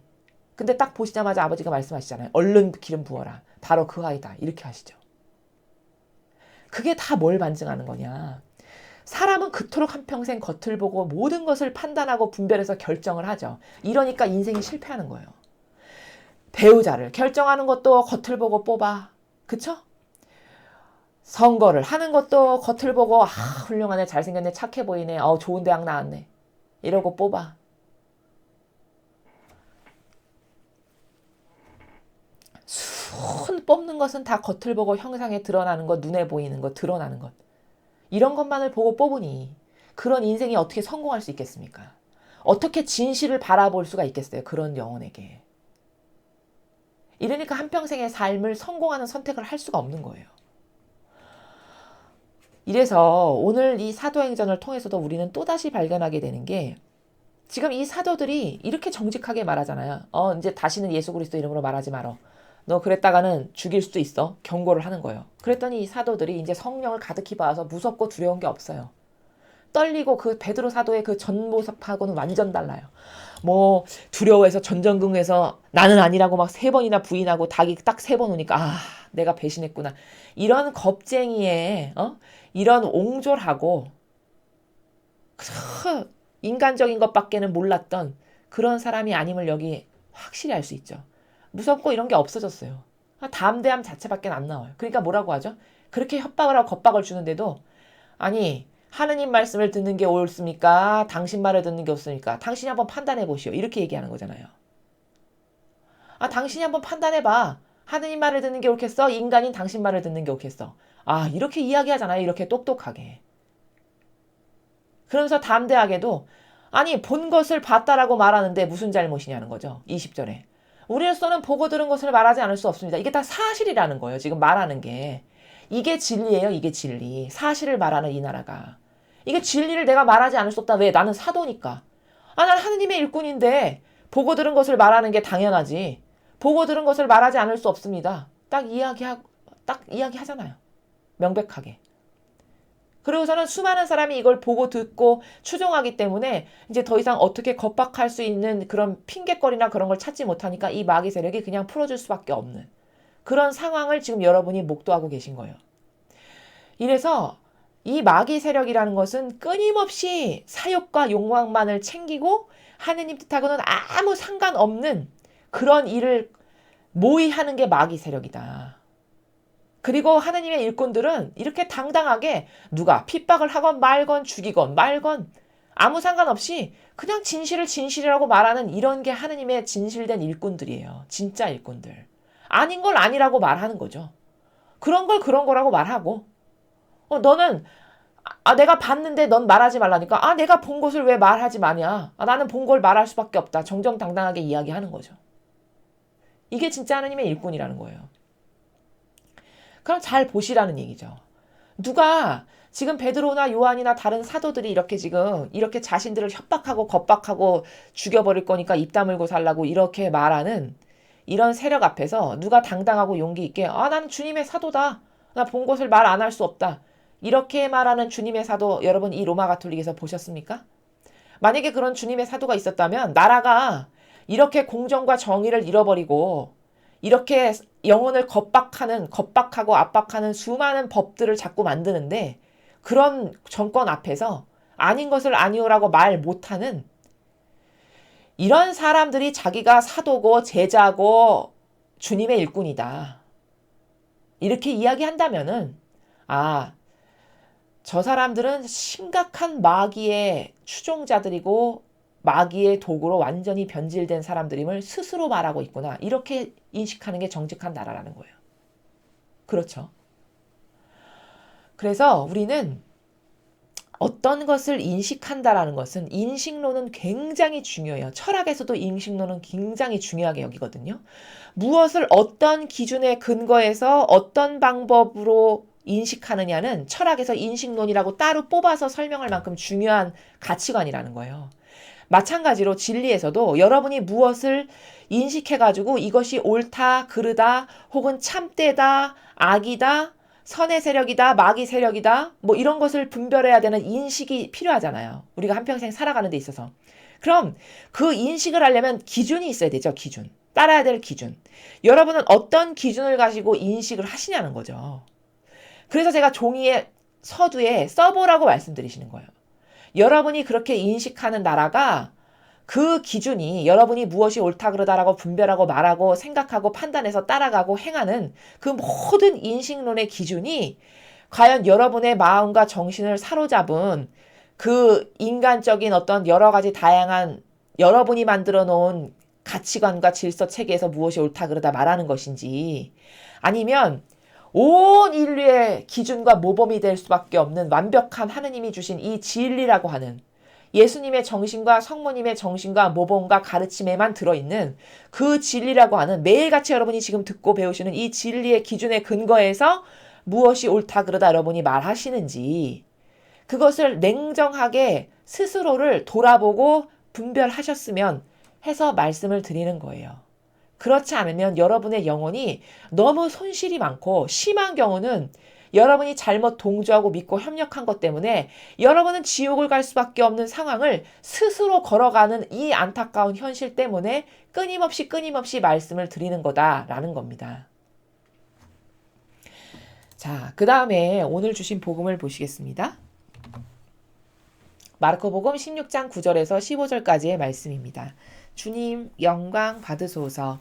근데 딱 보시자마자 아버지가 말씀하시잖아요. 얼른 기름 부어라. 바로 그 아이다. 이렇게 하시죠. 그게 다 뭘 반증하는 거냐. 사람은 그토록 한평생 겉을 보고 모든 것을 판단하고 분별해서 결정을 하죠. 이러니까 인생이 실패하는 거예요. 배우자를 결정하는 것도 겉을 보고 뽑아. 그쵸? 선거를 하는 것도 겉을 보고 훌륭하네 잘생겼네 착해 보이네 좋은 대학 나왔네 이러고 뽑아. 손 뽑는 것은 다 겉을 보고 형상에 드러나는 것 눈에 보이는 것 드러나는 것 이런 것만을 보고 뽑으니 그런 인생이 어떻게 성공할 수 있겠습니까? 어떻게 진실을 바라볼 수가 있겠어요? 그런 영혼에게. 이러니까 한평생의 삶을 성공하는 선택을 할 수가 없는 거예요. 이래서 오늘 이 사도행전을 통해서도 우리는 또다시 발견하게 되는 게 지금 이 사도들이 이렇게 정직하게 말하잖아요. 이제 다시는 예수 그리스도 이름으로 말하지 말어. 너 그랬다가는 죽일 수도 있어. 경고를 하는 거예요. 그랬더니 이 사도들이 이제 성령을 가득히 받아서 무섭고 두려운 게 없어요. 떨리고 그 베드로 사도의 그 전 모습하고는 완전 달라요. 뭐 두려워해서 전전긍긍해서 나는 아니라고 막 3번이나 부인하고 닭이 딱 3번 오니까 내가 배신했구나. 이런 겁쟁이의 이런 옹졸하고 인간적인 것밖에는 몰랐던 그런 사람이 아님을 여기 확실히 알 수 있죠. 무섭고 이런 게 없어졌어요. 담대함 자체밖에 안 나와요. 그러니까 뭐라고 하죠? 그렇게 협박을 하고 겁박을 주는데도 아니 하느님 말씀을 듣는 게 옳습니까? 당신 말을 듣는 게 옳습니까? 당신이 한번 판단해 보시오. 이렇게 얘기하는 거잖아요. 당신이 한번 판단해 봐. 하느님 말을 듣는 게 옳겠어? 인간인 당신 말을 듣는 게 옳겠어? 이렇게 이야기하잖아요. 이렇게 똑똑하게. 그러면서 담대하게도 아니 본 것을 봤다라고 말하는데 무슨 잘못이냐는 거죠. 20절에. 우리로서는 보고 들은 것을 말하지 않을 수 없습니다. 이게 다 사실이라는 거예요. 지금 말하는 게. 이게 진리예요. 이게 진리. 사실을 말하는 이 나라가. 이게 진리를 내가 말하지 않을 수 없다. 왜? 나는 사도니까. 아, 난 하느님의 일꾼인데 보고 들은 것을 말하는 게 당연하지. 보고 들은 것을 말하지 않을 수 없습니다. 딱 이야기하잖아요. 명백하게. 그리고서는 수많은 사람이 이걸 보고 듣고 추종하기 때문에 이제 더 이상 어떻게 겁박할 수 있는 그런 핑곗거리나 그런 걸 찾지 못하니까 이 마귀 세력이 그냥 풀어줄 수밖에 없는 그런 상황을 지금 여러분이 목도하고 계신 거예요. 이래서 이 마귀 세력이라는 것은 끊임없이 사욕과 욕망만을 챙기고 하느님 뜻하고는 아무 상관없는 그런 일을 모의하는 게 마귀 세력이다. 그리고 하느님의 일꾼들은 이렇게 당당하게 누가 핍박을 하건 말건 죽이건 말건 아무 상관없이 그냥 진실을 진실이라고 말하는 이런 게 하느님의 진실된 일꾼들이에요. 진짜 일꾼들. 아닌 걸 아니라고 말하는 거죠. 그런 걸 그런 거라고 말하고 너는 내가 봤는데 넌 말하지 말라니까 내가 본 것을 왜 말하지 마냐. 나는 본 걸 말할 수밖에 없다. 정정당당하게 이야기하는 거죠. 이게 진짜 하느님의 일꾼이라는 거예요. 그럼 잘 보시라는 얘기죠. 누가 지금 베드로나 요한이나 다른 사도들이 이렇게 지금 이렇게 자신들을 협박하고 겁박하고 죽여버릴 거니까 입 다물고 살라고 이렇게 말하는 이런 세력 앞에서 누가 당당하고 용기 있게 나는 주님의 사도다. 나 본 것을 말 안 할 수 없다. 이렇게 말하는 주님의 사도 여러분 이 로마 가톨릭에서 보셨습니까? 만약에 그런 주님의 사도가 있었다면 나라가 이렇게 공정과 정의를 잃어버리고 이렇게 영혼을 겁박하고 압박하는 수많은 법들을 자꾸 만드는데 그런 정권 앞에서 아닌 것을 아니오라고 말 못하는 이런 사람들이 자기가 사도고 제자고 주님의 일꾼이다. 이렇게 이야기한다면은 저 사람들은 심각한 마귀의 추종자들이고 마귀의 도구로 완전히 변질된 사람들임을 스스로 말하고 있구나. 이렇게 인식하는 게 정직한 나라라는 거예요. 그렇죠. 그래서 우리는 어떤 것을 인식한다라는 것은 인식론은 굉장히 중요해요. 철학에서도 인식론은 굉장히 중요하게 여기거든요. 무엇을 어떤 기준에 근거해서 어떤 방법으로 인식하느냐는 철학에서 인식론이라고 따로 뽑아서 설명할 만큼 중요한 가치관이라는 거예요. 마찬가지로 진리에서도 여러분이 무엇을 인식해가지고 이것이 옳다, 그르다, 혹은 참되다, 악이다, 선의 세력이다, 마귀 세력이다, 뭐 이런 것을 분별해야 되는 인식이 필요하잖아요. 우리가 한평생 살아가는 데 있어서. 그럼 그 인식을 하려면 기준이 있어야 되죠, 기준. 따라야 될 기준. 여러분은 어떤 기준을 가지고 인식을 하시냐는 거죠. 그래서 제가 종이에 서두에 써보라고 말씀드리시는 거예요. 여러분이 그렇게 인식하는 나라가 그 기준이 여러분이 무엇이 옳다 그르다라고 분별하고 말하고 생각하고 판단해서 따라가고 행하는 그 모든 인식론의 기준이 과연 여러분의 마음과 정신을 사로잡은 그 인간적인 어떤 여러 가지 다양한 여러분이 만들어 놓은 가치관과 질서 체계에서 무엇이 옳다 그르다 말하는 것인지 아니면 온 인류의 기준과 모범이 될 수밖에 없는 완벽한 하느님이 주신 이 진리라고 하는 예수님의 정신과 성모님의 정신과 모범과 가르침에만 들어있는 그 진리라고 하는 매일같이 여러분이 지금 듣고 배우시는 이 진리의 기준에 근거해서 무엇이 옳다 그러다 여러분이 말하시는지 그것을 냉정하게 스스로를 돌아보고 분별하셨으면 해서 말씀을 드리는 거예요. 그렇지 않으면 여러분의 영혼이 너무 손실이 많고 심한 경우는 여러분이 잘못 동조하고 믿고 협력한 것 때문에 여러분은 지옥을 갈 수밖에 없는 상황을 스스로 걸어가는 이 안타까운 현실 때문에 끊임없이 말씀을 드리는 거다라는 겁니다. 자, 그 다음에 오늘 주신 복음을 보시겠습니다. 마르코복음 16장 9절에서 15절까지의 말씀입니다. 주님 영광 받으소서.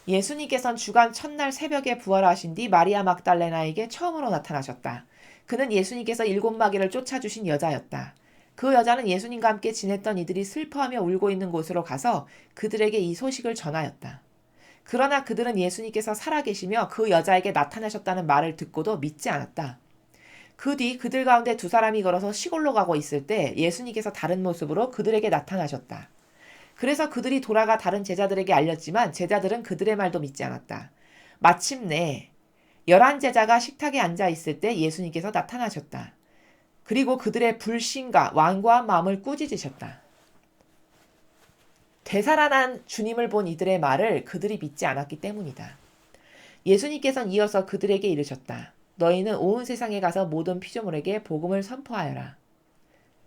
예수님께서는 주간 첫날 새벽에 부활하신 뒤 마리아 막달레나에게 처음으로 나타나셨다. 그는 예수님께서 7마귀를 쫓아주신 여자였다. 그 여자는 예수님과 함께 지냈던 이들이 슬퍼하며 울고 있는 곳으로 가서 그들에게 이 소식을 전하였다. 그러나 그들은 예수님께서 살아계시며 그 여자에게 나타나셨다는 말을 듣고도 믿지 않았다. 그 뒤 그들 가운데 2사람이 걸어서 시골로 가고 있을 때 예수님께서 다른 모습으로 그들에게 나타나셨다. 그래서 그들이 돌아가 다른 제자들에게 알렸지만 제자들은 그들의 말도 믿지 않았다. 마침내 11제자가 식탁에 앉아 있을 때 예수님께서 나타나셨다. 그리고 그들의 불신과 완고한 마음을 꾸짖으셨다. 되살아난 주님을 본 이들의 말을 그들이 믿지 않았기 때문이다. 예수님께서는 이어서 그들에게 이르셨다. 너희는 온 세상에 가서 모든 피조물에게 복음을 선포하여라.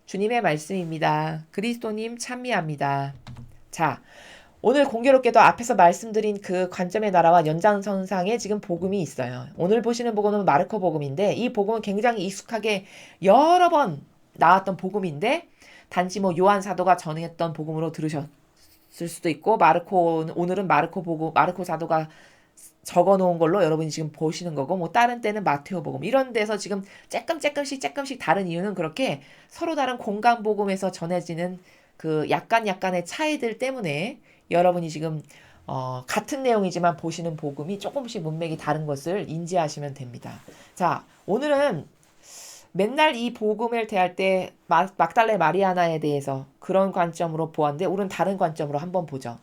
주님의 말씀입니다. 그리스도님 찬미합니다. 자, 오늘 공교롭게도 앞에서 말씀드린 그 관점의 나라와 연장선상에 지금 복음이 있어요. 오늘 보시는 복음은 마르코 복음인데 이 복음은 굉장히 익숙하게 여러 번 나왔던 복음인데 단지 뭐 요한 사도가 전했던 복음으로 들으셨을 수도 있고 오늘은 마르코 복음, 마르코 사도가 적어놓은 걸로 여러분이 지금 보시는 거고 뭐 다른 때는 마테오 복음 이런 데서 지금 조금씩 다른 이유는 그렇게 서로 다른 공간 복음에서 전해지는 그 약간의 차이들 때문에 여러분이 지금 같은 내용이지만 보시는 복음이 조금씩 문맥이 다른 것을 인지하시면 됩니다. 자, 오늘은 맨날 이 복음을 대할 때 막달레 마리아나에 대해서 그런 관점으로 보았는데 오늘은 다른 관점으로 한번 보죠.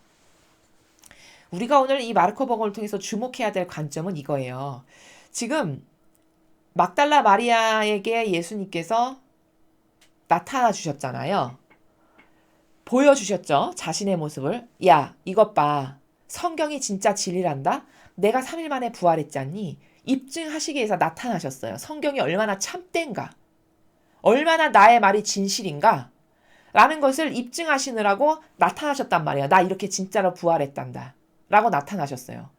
우리가 오늘 이 마르코 복음을 통해서 주목해야 될 관점은 이거예요. 지금 막달라 마리아에게 예수님께서 나타나 주셨잖아요. 보여주셨죠. 자신의 모습을. 야, 이것 봐. 성경이 진짜 진리란다. 내가 3일 만에 부활했잖니. 입증하시기 위해서 나타나셨어요. 성경이 얼마나 참된가. 얼마나 나의 말이 진실인가. 라는 것을 입증하시느라고 나타나셨단 말이에요. 나 이렇게 진짜로 부활했단다. 라고 나타나셨어요.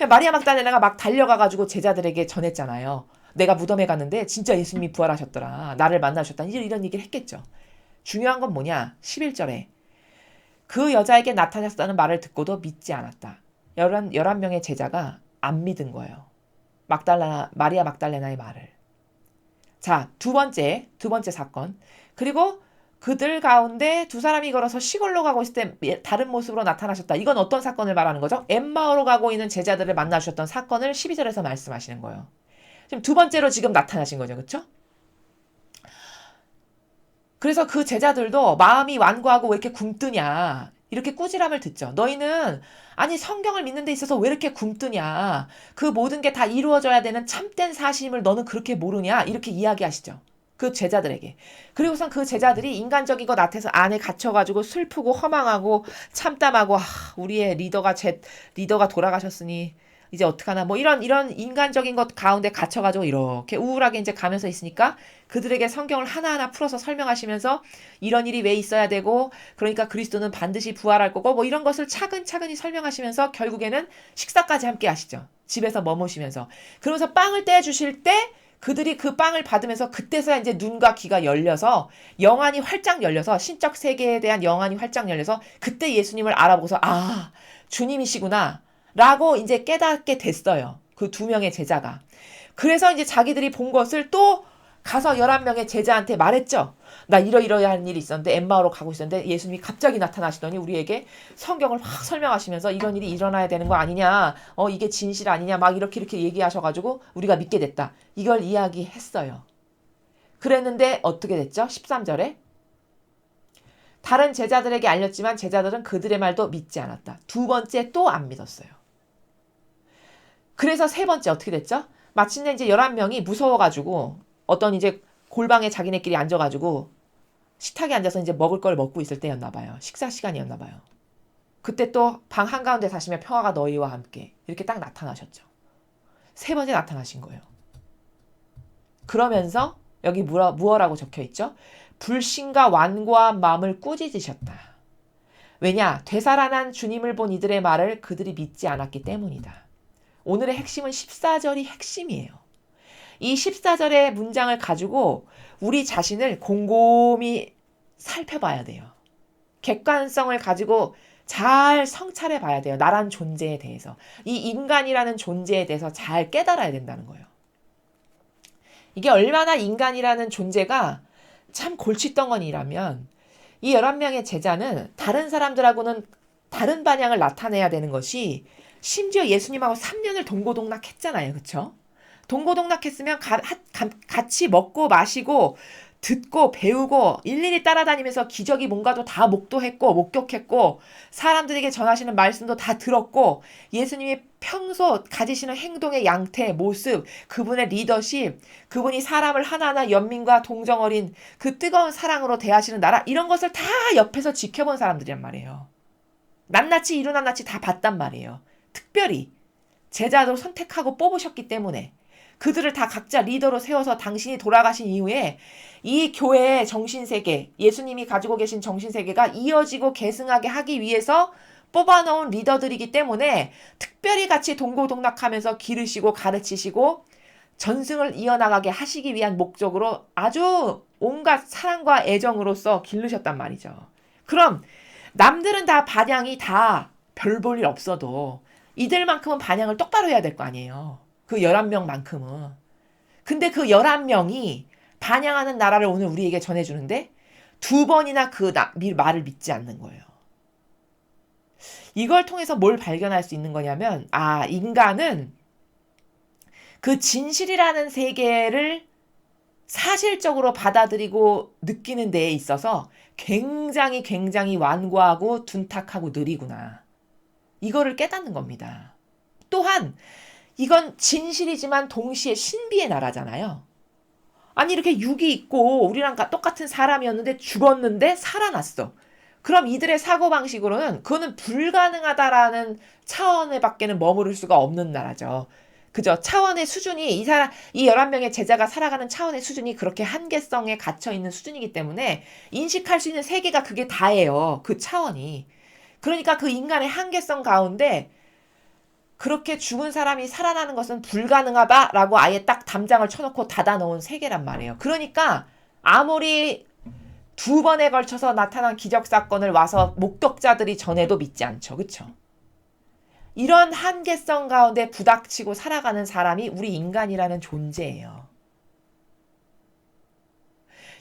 마리아 막달레나가 막 달려가가지고 제자들에게 전했잖아요. 내가 무덤에 갔는데 진짜 예수님이 부활하셨더라. 나를 만나셨다. 이런 얘기를 했겠죠. 중요한 건 뭐냐? 11절에 그 여자에게 나타났다는 말을 듣고도 믿지 않았다. 11명의 제자가 안 믿은 거예요. 마리아 막달레나의 말을. 자, 두 번째 사건. 그리고 그들 가운데 두 사람이 걸어서 시골로 가고 있을 때 다른 모습으로 나타나셨다. 이건 어떤 사건을 말하는 거죠? 엠마오로 가고 있는 제자들을 만나주셨던 사건을 12절에서 말씀하시는 거예요. 지금 두 번째로 지금 나타나신 거죠. 그렇죠? 그래서 그 제자들도 마음이 완고하고 왜 이렇게 굼뜨냐. 이렇게 꾸지람을 듣죠. 너희는 아니 성경을 믿는 데 있어서 왜 이렇게 굼뜨냐. 그 모든 게 다 이루어져야 되는 참된 사실을 너는 그렇게 모르냐. 이렇게 이야기하시죠. 그 제자들에게. 그리고선 그 제자들이 인간적인 것 앞에서 안에 갇혀가지고 슬프고 허망하고 참담하고 우리의 리더가 돌아가셨으니 이제 어떡하나 뭐 이런 인간적인 것 가운데 갇혀가지고 이렇게 우울하게 이제 가면서 있으니까 그들에게 성경을 하나하나 풀어서 설명하시면서 이런 일이 왜 있어야 되고 그러니까 그리스도는 반드시 부활할 거고 뭐 이런 것을 차근차근히 설명하시면서 결국에는 식사까지 함께 하시죠. 집에서 머무시면서. 그러면서 빵을 떼주실 때 그들이 그 빵을 받으면서 그때서야 이제 눈과 귀가 열려서 영안이 활짝 열려서 신적 세계에 대한 영안이 활짝 열려서 그때 예수님을 알아보고서 아 주님이시구나 라고 이제 깨닫게 됐어요. 그 두 명의 제자가. 그래서 이제 자기들이 본 것을 또 가서 11명의 제자한테 말했죠. 나 이러이러한 일이 있었는데 엠마오로 가고 있었는데 예수님이 갑자기 나타나시더니 우리에게 성경을 확 설명하시면서 이런 일이 일어나야 되는 거 아니냐. 이게 진실 아니냐. 막 이렇게 얘기하셔가지고 우리가 믿게 됐다. 이걸 이야기했어요. 그랬는데 어떻게 됐죠? 13절에 다른 제자들에게 알렸지만 제자들은 그들의 말도 믿지 않았다. 두 번째 또 안 믿었어요. 그래서 세 번째 어떻게 됐죠? 마침내 이제 11명이 무서워가지고 어떤 이제 골방에 자기네끼리 앉아가지고 식탁에 앉아서 이제 먹을 걸 먹고 있을 때였나 봐요. 식사 시간이었나 봐요. 그때 또 방 한가운데 사시며 평화가 너희와 함께 이렇게 딱 나타나셨죠. 세 번째 나타나신 거예요. 그러면서 여기 무어라고 적혀있죠? 불신과 완고한 마음을 꾸짖으셨다. 왜냐? 되살아난 주님을 본 이들의 말을 그들이 믿지 않았기 때문이다. 오늘의 핵심은 14절이 핵심이에요. 이 14절의 문장을 가지고 우리 자신을 곰곰이 살펴봐야 돼요. 객관성을 가지고 잘 성찰해 봐야 돼요. 나란 존재에 대해서. 이 인간이라는 존재에 대해서 잘 깨달아야 된다는 거예요. 이게 얼마나 인간이라는 존재가 참 골칫덩어리라면 이 11명의 제자는 다른 사람들하고는 다른 반향을 나타내야 되는 것이 심지어 예수님하고 3년을 동고동락했잖아요. 그렇죠? 동고동락했으면 같이 먹고 마시고 듣고 배우고 일일이 따라다니면서 기적이 뭔가도 다 목격했고 사람들에게 전하시는 말씀도 다 들었고 예수님이 평소 가지시는 행동의 양태, 모습, 그분의 리더십, 그분이 사람을 하나하나 연민과 동정 어린 그 뜨거운 사랑으로 대하시는 나라 이런 것을 다 옆에서 지켜본 사람들이란 말이에요. 낱낱이 이루 낱낱이 다 봤단 말이에요. 특별히 제자도 선택하고 뽑으셨기 때문에 그들을 다 각자 리더로 세워서 당신이 돌아가신 이후에 이 교회의 정신세계, 예수님이 가지고 계신 정신세계가 이어지고 계승하게 하기 위해서 뽑아놓은 리더들이기 때문에 특별히 같이 동고동락하면서 기르시고 가르치시고 전승을 이어나가게 하시기 위한 목적으로 아주 온갖 사랑과 애정으로서 기르셨단 말이죠. 그럼 남들은 다 반향이 다 별 볼 일 없어도 이들만큼은 반향을 똑바로 해야 될 거 아니에요. 그 11명만큼은. 근데 그 11명이 반향하는 나라를 오늘 우리에게 전해주는데 두 번이나 그 말을 믿지 않는 거예요. 이걸 통해서 뭘 발견할 수 있는 거냐면 인간은 그 진실이라는 세계를 사실적으로 받아들이고 느끼는 데에 있어서 굉장히 완고하고 둔탁하고 느리구나. 이거를 깨닫는 겁니다. 또한 이건 진실이지만 동시에 신비의 나라잖아요. 아니 이렇게 육이 있고 우리랑 똑같은 사람이었는데 죽었는데 살아났어. 그럼 이들의 사고방식으로는 그거는 불가능하다라는 차원에 밖에는 머무를 수가 없는 나라죠. 그죠? 차원의 수준이 이 11명의 제자가 살아가는 차원의 수준이 그렇게 한계성에 갇혀 있는 수준이기 때문에 인식할 수 있는 세계가 그게 다예요. 그 차원이. 그러니까 그 인간의 한계성 가운데 그렇게 죽은 사람이 살아나는 것은 불가능하다라고 아예 딱 담장을 쳐놓고 닫아놓은 세계란 말이에요. 그러니까 아무리 두 번에 걸쳐서 나타난 기적사건을 와서 목격자들이 전해도 믿지 않죠. 그쵸? 이런 한계성 가운데 부닥치고 살아가는 사람이 우리 인간이라는 존재예요.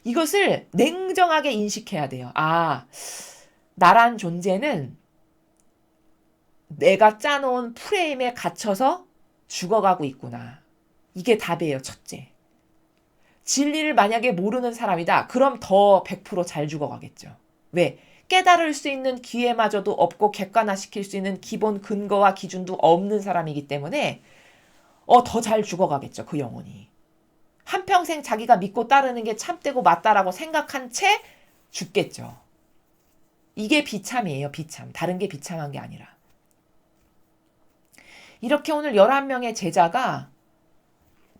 이것을 냉정하게 인식해야 돼요. 나란 존재는 내가 짜놓은 프레임에 갇혀서 죽어가고 있구나. 이게 답이에요. 첫째. 진리를 만약에 모르는 사람이다. 그럼 더 100% 잘 죽어가겠죠. 왜? 깨달을 수 있는 기회마저도 없고 객관화시킬 수 있는 기본 근거와 기준도 없는 사람이기 때문에 더 잘 죽어가겠죠. 그 영혼이. 한평생 자기가 믿고 따르는 게 참되고 맞다라고 생각한 채 죽겠죠. 이게 비참이에요. 비참. 다른 게 비참한 게 아니라. 이렇게 오늘 11명의 제자가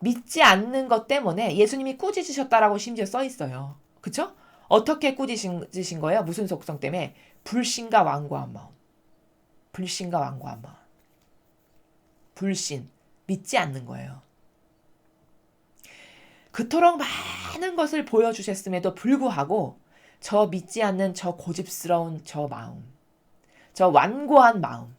믿지 않는 것 때문에 예수님이 꾸짖으셨다라고 심지어 써 있어요. 그쵸? 어떻게 꾸짖으신 거예요? 무슨 속성 때문에? 불신과 완고한 마음. 불신과 완고한 마음. 불신. 믿지 않는 거예요. 그토록 많은 것을 보여주셨음에도 불구하고 저 믿지 않는 저 고집스러운 저 마음. 저 완고한 마음.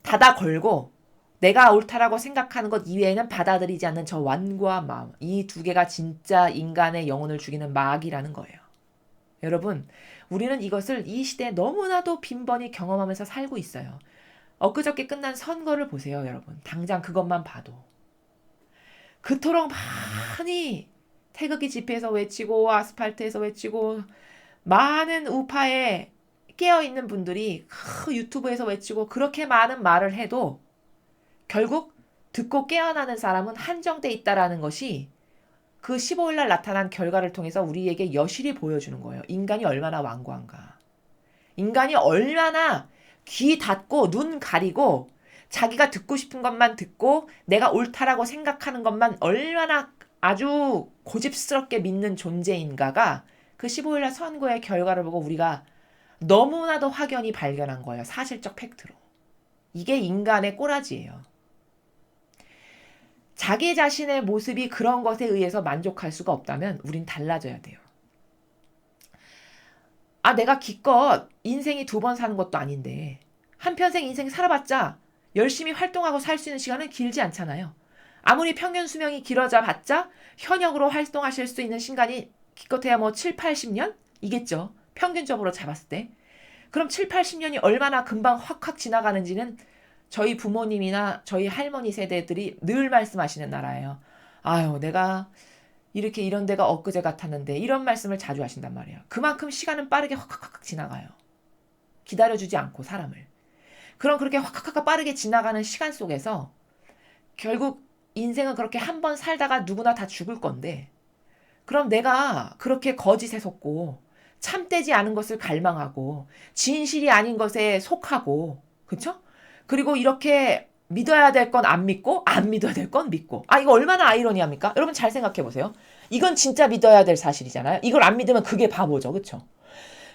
닫아 걸고 내가 옳다라고 생각하는 것 이외에는 받아들이지 않는 저 완고한 마음. 이 두 개가 진짜 인간의 영혼을 죽이는 마귀라는 거예요. 여러분, 우리는 이것을 이 시대에 너무나도 빈번히 경험하면서 살고 있어요. 엊그저께 끝난 선거를 보세요, 여러분. 당장 그것만 봐도. 그토록 많이 태극기 집회에서 외치고 아스팔트에서 외치고 많은 우파에 깨어있는 분들이 유튜브에서 외치고 그렇게 많은 말을 해도 결국 듣고 깨어나는 사람은 한정돼 있다라는 것이 그 15일 날 나타난 결과를 통해서 우리에게 여실히 보여주는 거예요. 인간이 얼마나 완고한가. 인간이 얼마나 귀 닫고 눈 가리고 자기가 듣고 싶은 것만 듣고 내가 옳다라고 생각하는 것만 얼마나 아주 고집스럽게 믿는 존재인가가 그 15일 날 선거의 결과를 보고 우리가 너무나도 확연히 발견한 거예요. 사실적 팩트로. 이게 인간의 꼬라지예요. 자기 자신의 모습이 그런 것에 의해서 만족할 수가 없다면 우린 달라져야 돼요. 내가 기껏 인생이 2번 사는 것도 아닌데 한평생 인생 살아봤자 열심히 활동하고 살 수 있는 시간은 길지 않잖아요. 아무리 평균 수명이 길어져 봤자 현역으로 활동하실 수 있는 시간이 기껏해야 7, 80년? 이겠죠. 평균적으로 잡았을 때. 그럼 7, 80년이 얼마나 금방 확 지나가는지는 저희 부모님이나 저희 할머니 세대들이 늘 말씀하시는 나라예요. 내가 이렇게 이런 데가 엊그제 같았는데 이런 말씀을 자주 하신단 말이에요. 그만큼 시간은 빠르게 확 지나가요. 기다려주지 않고 사람을. 그럼 그렇게 확 빠르게 지나가는 시간 속에서 결국 인생은 그렇게 한 번 살다가 누구나 다 죽을 건데 그럼 내가 그렇게 거짓에 속고 참되지 않은 것을 갈망하고 진실이 아닌 것에 속하고 그쵸? 그리고 이렇게 믿어야 될 건 안 믿고 안 믿어야 될 건 믿고 이거 얼마나 아이러니합니까? 여러분 잘 생각해 보세요. 이건 진짜 믿어야 될 사실이잖아요. 이걸 안 믿으면 그게 바보죠. 그쵸?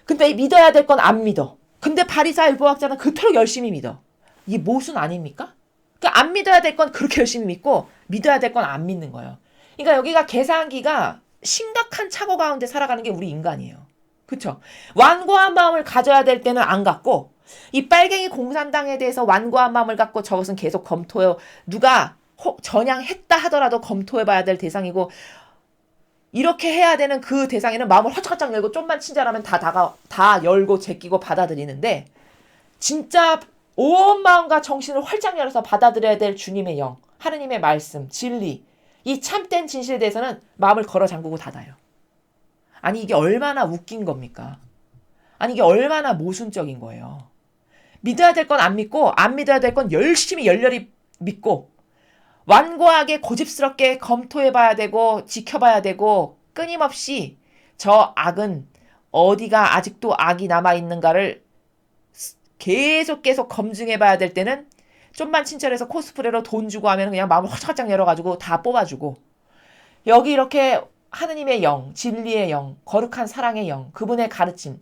근데 믿어야 될 건 안 믿어. 근데 바리새인 율법학자는 그토록 열심히 믿어. 이게 모순 아닙니까? 그러니까 안 믿어야 될 건 그렇게 열심히 믿고 믿어야 될 건 안 믿는 거예요. 그러니까 여기가 계산기가 심각한 착오 가운데 살아가는 게 우리 인간이에요. 그쵸? 완고한 마음을 가져야 될 때는 안 갖고 이 빨갱이 공산당에 대해서 완고한 마음을 갖고 저것은 계속 검토해 누가 전향했다 하더라도 검토해봐야 될 대상이고 이렇게 해야 되는 그 대상에는 마음을 화짝화짝 열고 좀만 친절하면 다 열고 제끼고 받아들이는데 진짜 온 마음과 정신을 활짝 열어서 받아들여야 될 주님의 영, 하느님의 말씀, 진리, 이 참된 진실에 대해서는 마음을 걸어 잠그고 닫아요. 아니 이게 얼마나 웃긴 겁니까? 아니 이게 얼마나 모순적인 거예요. 믿어야 될 건 안 믿고 안 믿어야 될 건 열심히 열렬히 믿고 완고하게 고집스럽게 검토해봐야 되고 지켜봐야 되고 끊임없이 저 악은 어디가 아직도 악이 남아있는가를 계속 검증해봐야 될 때는 좀만 친절해서 코스프레로 돈 주고 하면 그냥 마음을 활짝 열어가지고 다 뽑아주고 여기 이렇게 하느님의 영, 진리의 영, 거룩한 사랑의 영, 그분의 가르침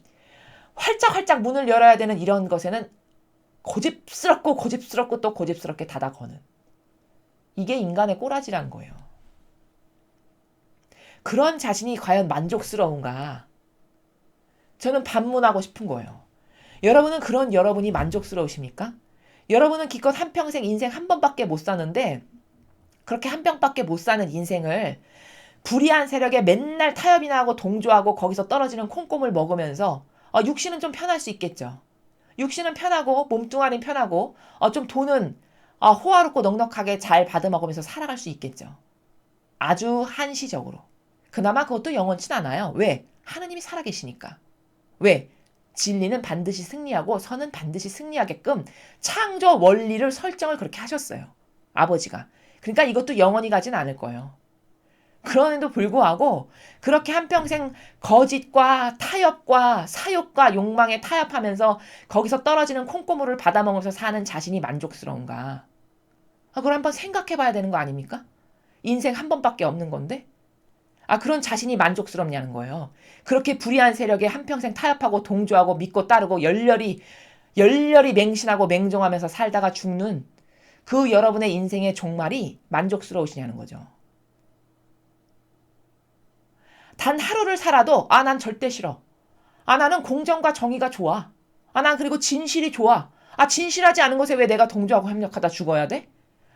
활짝 문을 열어야 되는 이런 것에는 고집스럽고 또 고집스럽게 닫아거는 이게 인간의 꼬라지라는 거예요. 그런 자신이 과연 만족스러운가? 저는 반문하고 싶은 거예요. 여러분은 그런 여러분이 만족스러우십니까? 여러분은 기껏 한평생 인생 한 번밖에 못 사는데 그렇게 한 병밖에 못 사는 인생을 불의한 세력에 맨날 타협이나 하고 동조하고 거기서 떨어지는 콩고물 먹으면서 육신은 좀 편할 수 있겠죠. 육신은 편하고 몸뚱아리는 편하고 좀 돈은 호화롭고 넉넉하게 잘 받아먹으면서 살아갈 수 있겠죠. 아주 한시적으로. 그나마 그것도 영원치 않아요. 왜? 하느님이 살아계시니까. 왜? 진리는 반드시 승리하고 선은 반드시 승리하게끔 창조 원리를 설정을 그렇게 하셨어요. 아버지가. 그러니까 이것도 영원히 가진 않을 거예요. 그런데도 불구하고 그렇게 한평생 거짓과 타협과 사욕과 욕망에 타협하면서 거기서 떨어지는 콩고물을 받아먹으면서 사는 자신이 만족스러운가? 그걸 한번 생각해 봐야 되는 거 아닙니까? 인생 한 번밖에 없는 건데? 그런 자신이 만족스럽냐는 거예요. 그렇게 불의한 세력에 한평생 타협하고 동조하고 믿고 따르고 열렬히 맹신하고 맹종하면서 살다가 죽는 그 여러분의 인생의 종말이 만족스러우시냐는 거죠. 단 하루를 살아도 난 절대 싫어. 나는 공정과 정의가 좋아. 난 그리고 진실이 좋아. 진실하지 않은 것에 왜 내가 동조하고 협력하다 죽어야 돼?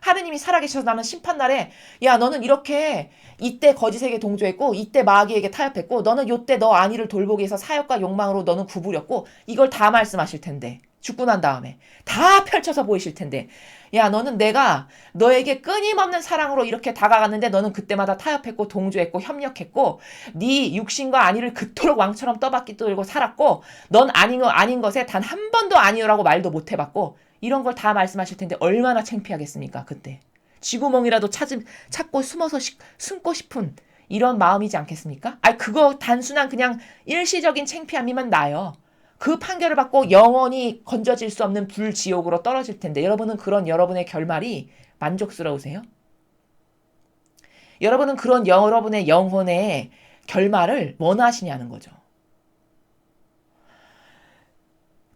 하느님이 살아계셔서 나는 심판날에 너는 이렇게 이때 거짓에게 동조했고 이때 마귀에게 타협했고 너는 요때 너 안위를 돌보기 위해서 사역과 욕망으로 너는 구부렸고 이걸 다 말씀하실 텐데 죽고 난 다음에 다 펼쳐서 보이실 텐데 너는 내가 너에게 끊임없는 사랑으로 이렇게 다가갔는데 너는 그때마다 타협했고 동조했고 협력했고 네 육신과 안위를 그토록 왕처럼 떠받기 떨고 살았고 넌 아닌 것에 단 한 번도 아니오라고 말도 못 해봤고 이런 걸 다 말씀하실 텐데 얼마나 창피하겠습니까? 그때. 쥐구멍이라도 찾고 숨고 싶은 이런 마음이지 않겠습니까? 그거 단순한 그냥 일시적인 창피함이면 나요. 그 판결을 받고 영원히 건져질 수 없는 불지옥으로 떨어질 텐데 여러분은 그런 여러분의 결말이 만족스러우세요? 여러분은 그런 여러분의 영혼의 결말을 원하시냐는 거죠.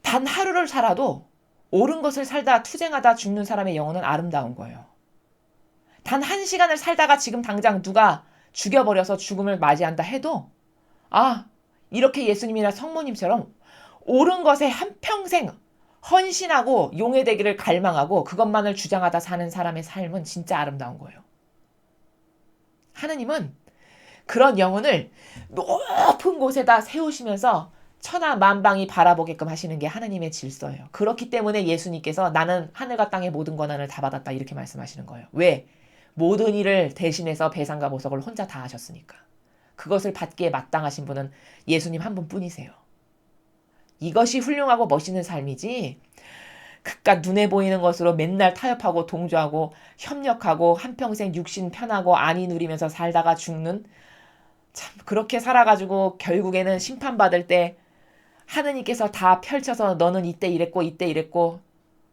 단 하루를 살아도 옳은 것을 살다 투쟁하다 죽는 사람의 영혼은 아름다운 거예요. 단 한 시간을 살다가 지금 당장 누가 죽여버려서 죽음을 맞이한다 해도 이렇게 예수님이나 성모님처럼 옳은 것에 한평생 헌신하고 용해되기를 갈망하고 그것만을 주장하다 사는 사람의 삶은 진짜 아름다운 거예요. 하느님은 그런 영혼을 높은 곳에다 세우시면서 천하 만방이 바라보게끔 하시는 게 하느님의 질서예요. 그렇기 때문에 예수님께서 나는 하늘과 땅의 모든 권한을 다 받았다 이렇게 말씀하시는 거예요. 왜? 모든 일을 대신해서 배상과 보석을 혼자 다 하셨으니까. 그것을 받기에 마땅하신 분은 예수님 한 분뿐이세요. 이것이 훌륭하고 멋있는 삶이지 그깟 눈에 보이는 것으로 맨날 타협하고 동조하고 협력하고 한평생 육신 편하고 안위 누리면서 살다가 죽는 그렇게 살아가지고 결국에는 심판받을 때 하느님께서 다 펼쳐서 너는 이때 이랬고 이때 이랬고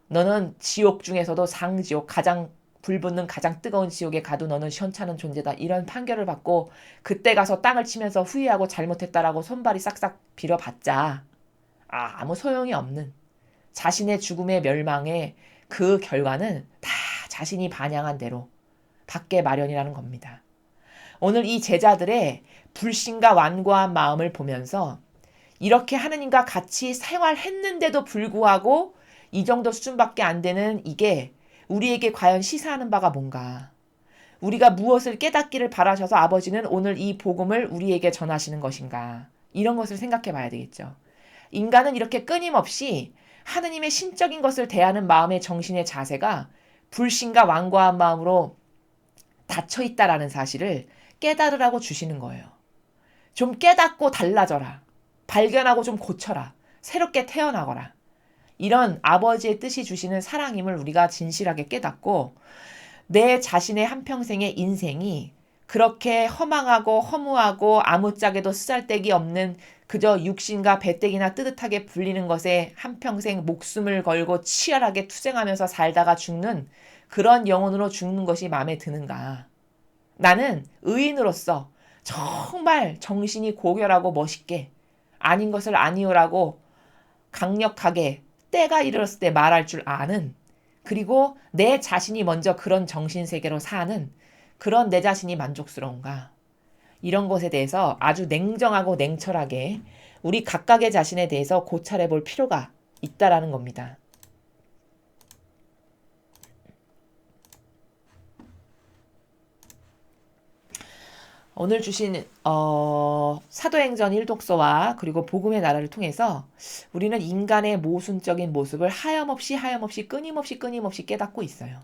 너는 지옥 중에서도 상지옥 가장 불붙는 가장 뜨거운 지옥에 가도 너는 시원찮은 존재다. 이런 판결을 받고 그때 가서 땅을 치면서 후회하고 잘못했다라고 손발이 싹싹 빌어봤자 아무 소용이 없는 자신의 죽음의 멸망에 그 결과는 다 자신이 반영한 대로 받게 마련이라는 겁니다. 오늘 이 제자들의 불신과 완고한 마음을 보면서 이렇게 하느님과 같이 생활했는데도 불구하고 이 정도 수준밖에 안 되는 이게 우리에게 과연 시사하는 바가 뭔가. 우리가 무엇을 깨닫기를 바라셔서 아버지는 오늘 이 복음을 우리에게 전하시는 것인가. 이런 것을 생각해 봐야 되겠죠. 인간은 이렇게 끊임없이 하느님의 신적인 것을 대하는 마음의 정신의 자세가 불신과 완고한 마음으로 닫혀 있다라는 사실을 깨달으라고 주시는 거예요. 좀 깨닫고 달라져라. 발견하고 좀 고쳐라. 새롭게 태어나거라. 이런 아버지의 뜻이 주시는 사랑임을 우리가 진실하게 깨닫고 내 자신의 한평생의 인생이 그렇게 허망하고 허무하고 아무짝에도 쓰잘데기 없는 그저 육신과 배때기나 뜨뜻하게 불리는 것에 한평생 목숨을 걸고 치열하게 투쟁하면서 살다가 죽는 그런 영혼으로 죽는 것이 마음에 드는가. 나는 의인으로서 정말 정신이 고결하고 멋있게 아닌 것을 아니오라고 강력하게 때가 이르렀을 때 말할 줄 아는 그리고 내 자신이 먼저 그런 정신세계로 사는 그런 내 자신이 만족스러운가. 이런 것에 대해서 아주 냉정하고 냉철하게 우리 각각의 자신에 대해서 고찰해 볼 필요가 있다라는 겁니다. 오늘 주신 사도행전 1독서와 그리고 복음의 나라를 통해서 우리는 인간의 모순적인 모습을 하염없이 끊임없이 깨닫고 있어요.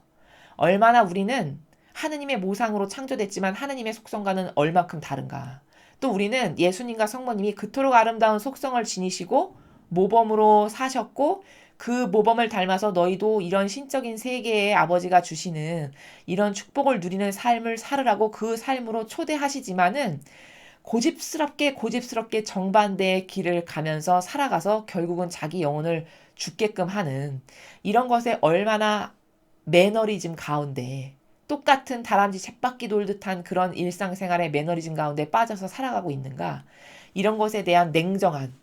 얼마나 우리는 하느님의 모상으로 창조됐지만 하느님의 속성과는 얼마큼 다른가. 또 우리는 예수님과 성모님이 그토록 아름다운 속성을 지니시고 모범으로 사셨고 그 모범을 닮아서 너희도 이런 신적인 세계에 아버지가 주시는 이런 축복을 누리는 삶을 살으라고 그 삶으로 초대하시지만은 고집스럽게 정반대의 길을 가면서 살아가서 결국은 자기 영혼을 죽게끔 하는 이런 것에 얼마나 매너리즘 가운데 똑같은 다람쥐 쳇바퀴 돌듯한 그런 일상생활의 매너리즘 가운데 빠져서 살아가고 있는가. 이런 것에 대한 냉정한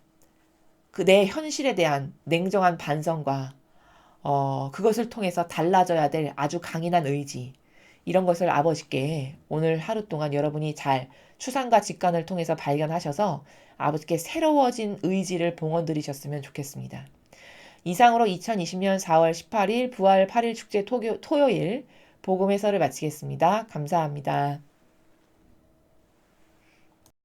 그 내 현실에 대한 냉정한 반성과 그것을 통해서 달라져야 될 아주 강인한 의지 이런 것을 아버지께 오늘 하루 동안 여러분이 잘 추상과 직관을 통해서 발견하셔서 아버지께 새로워진 의지를 봉헌드리셨으면 좋겠습니다. 이상으로 2020년 4월 18일 부활 8일 축제 토요일 복음 해설을 마치겠습니다. 감사합니다.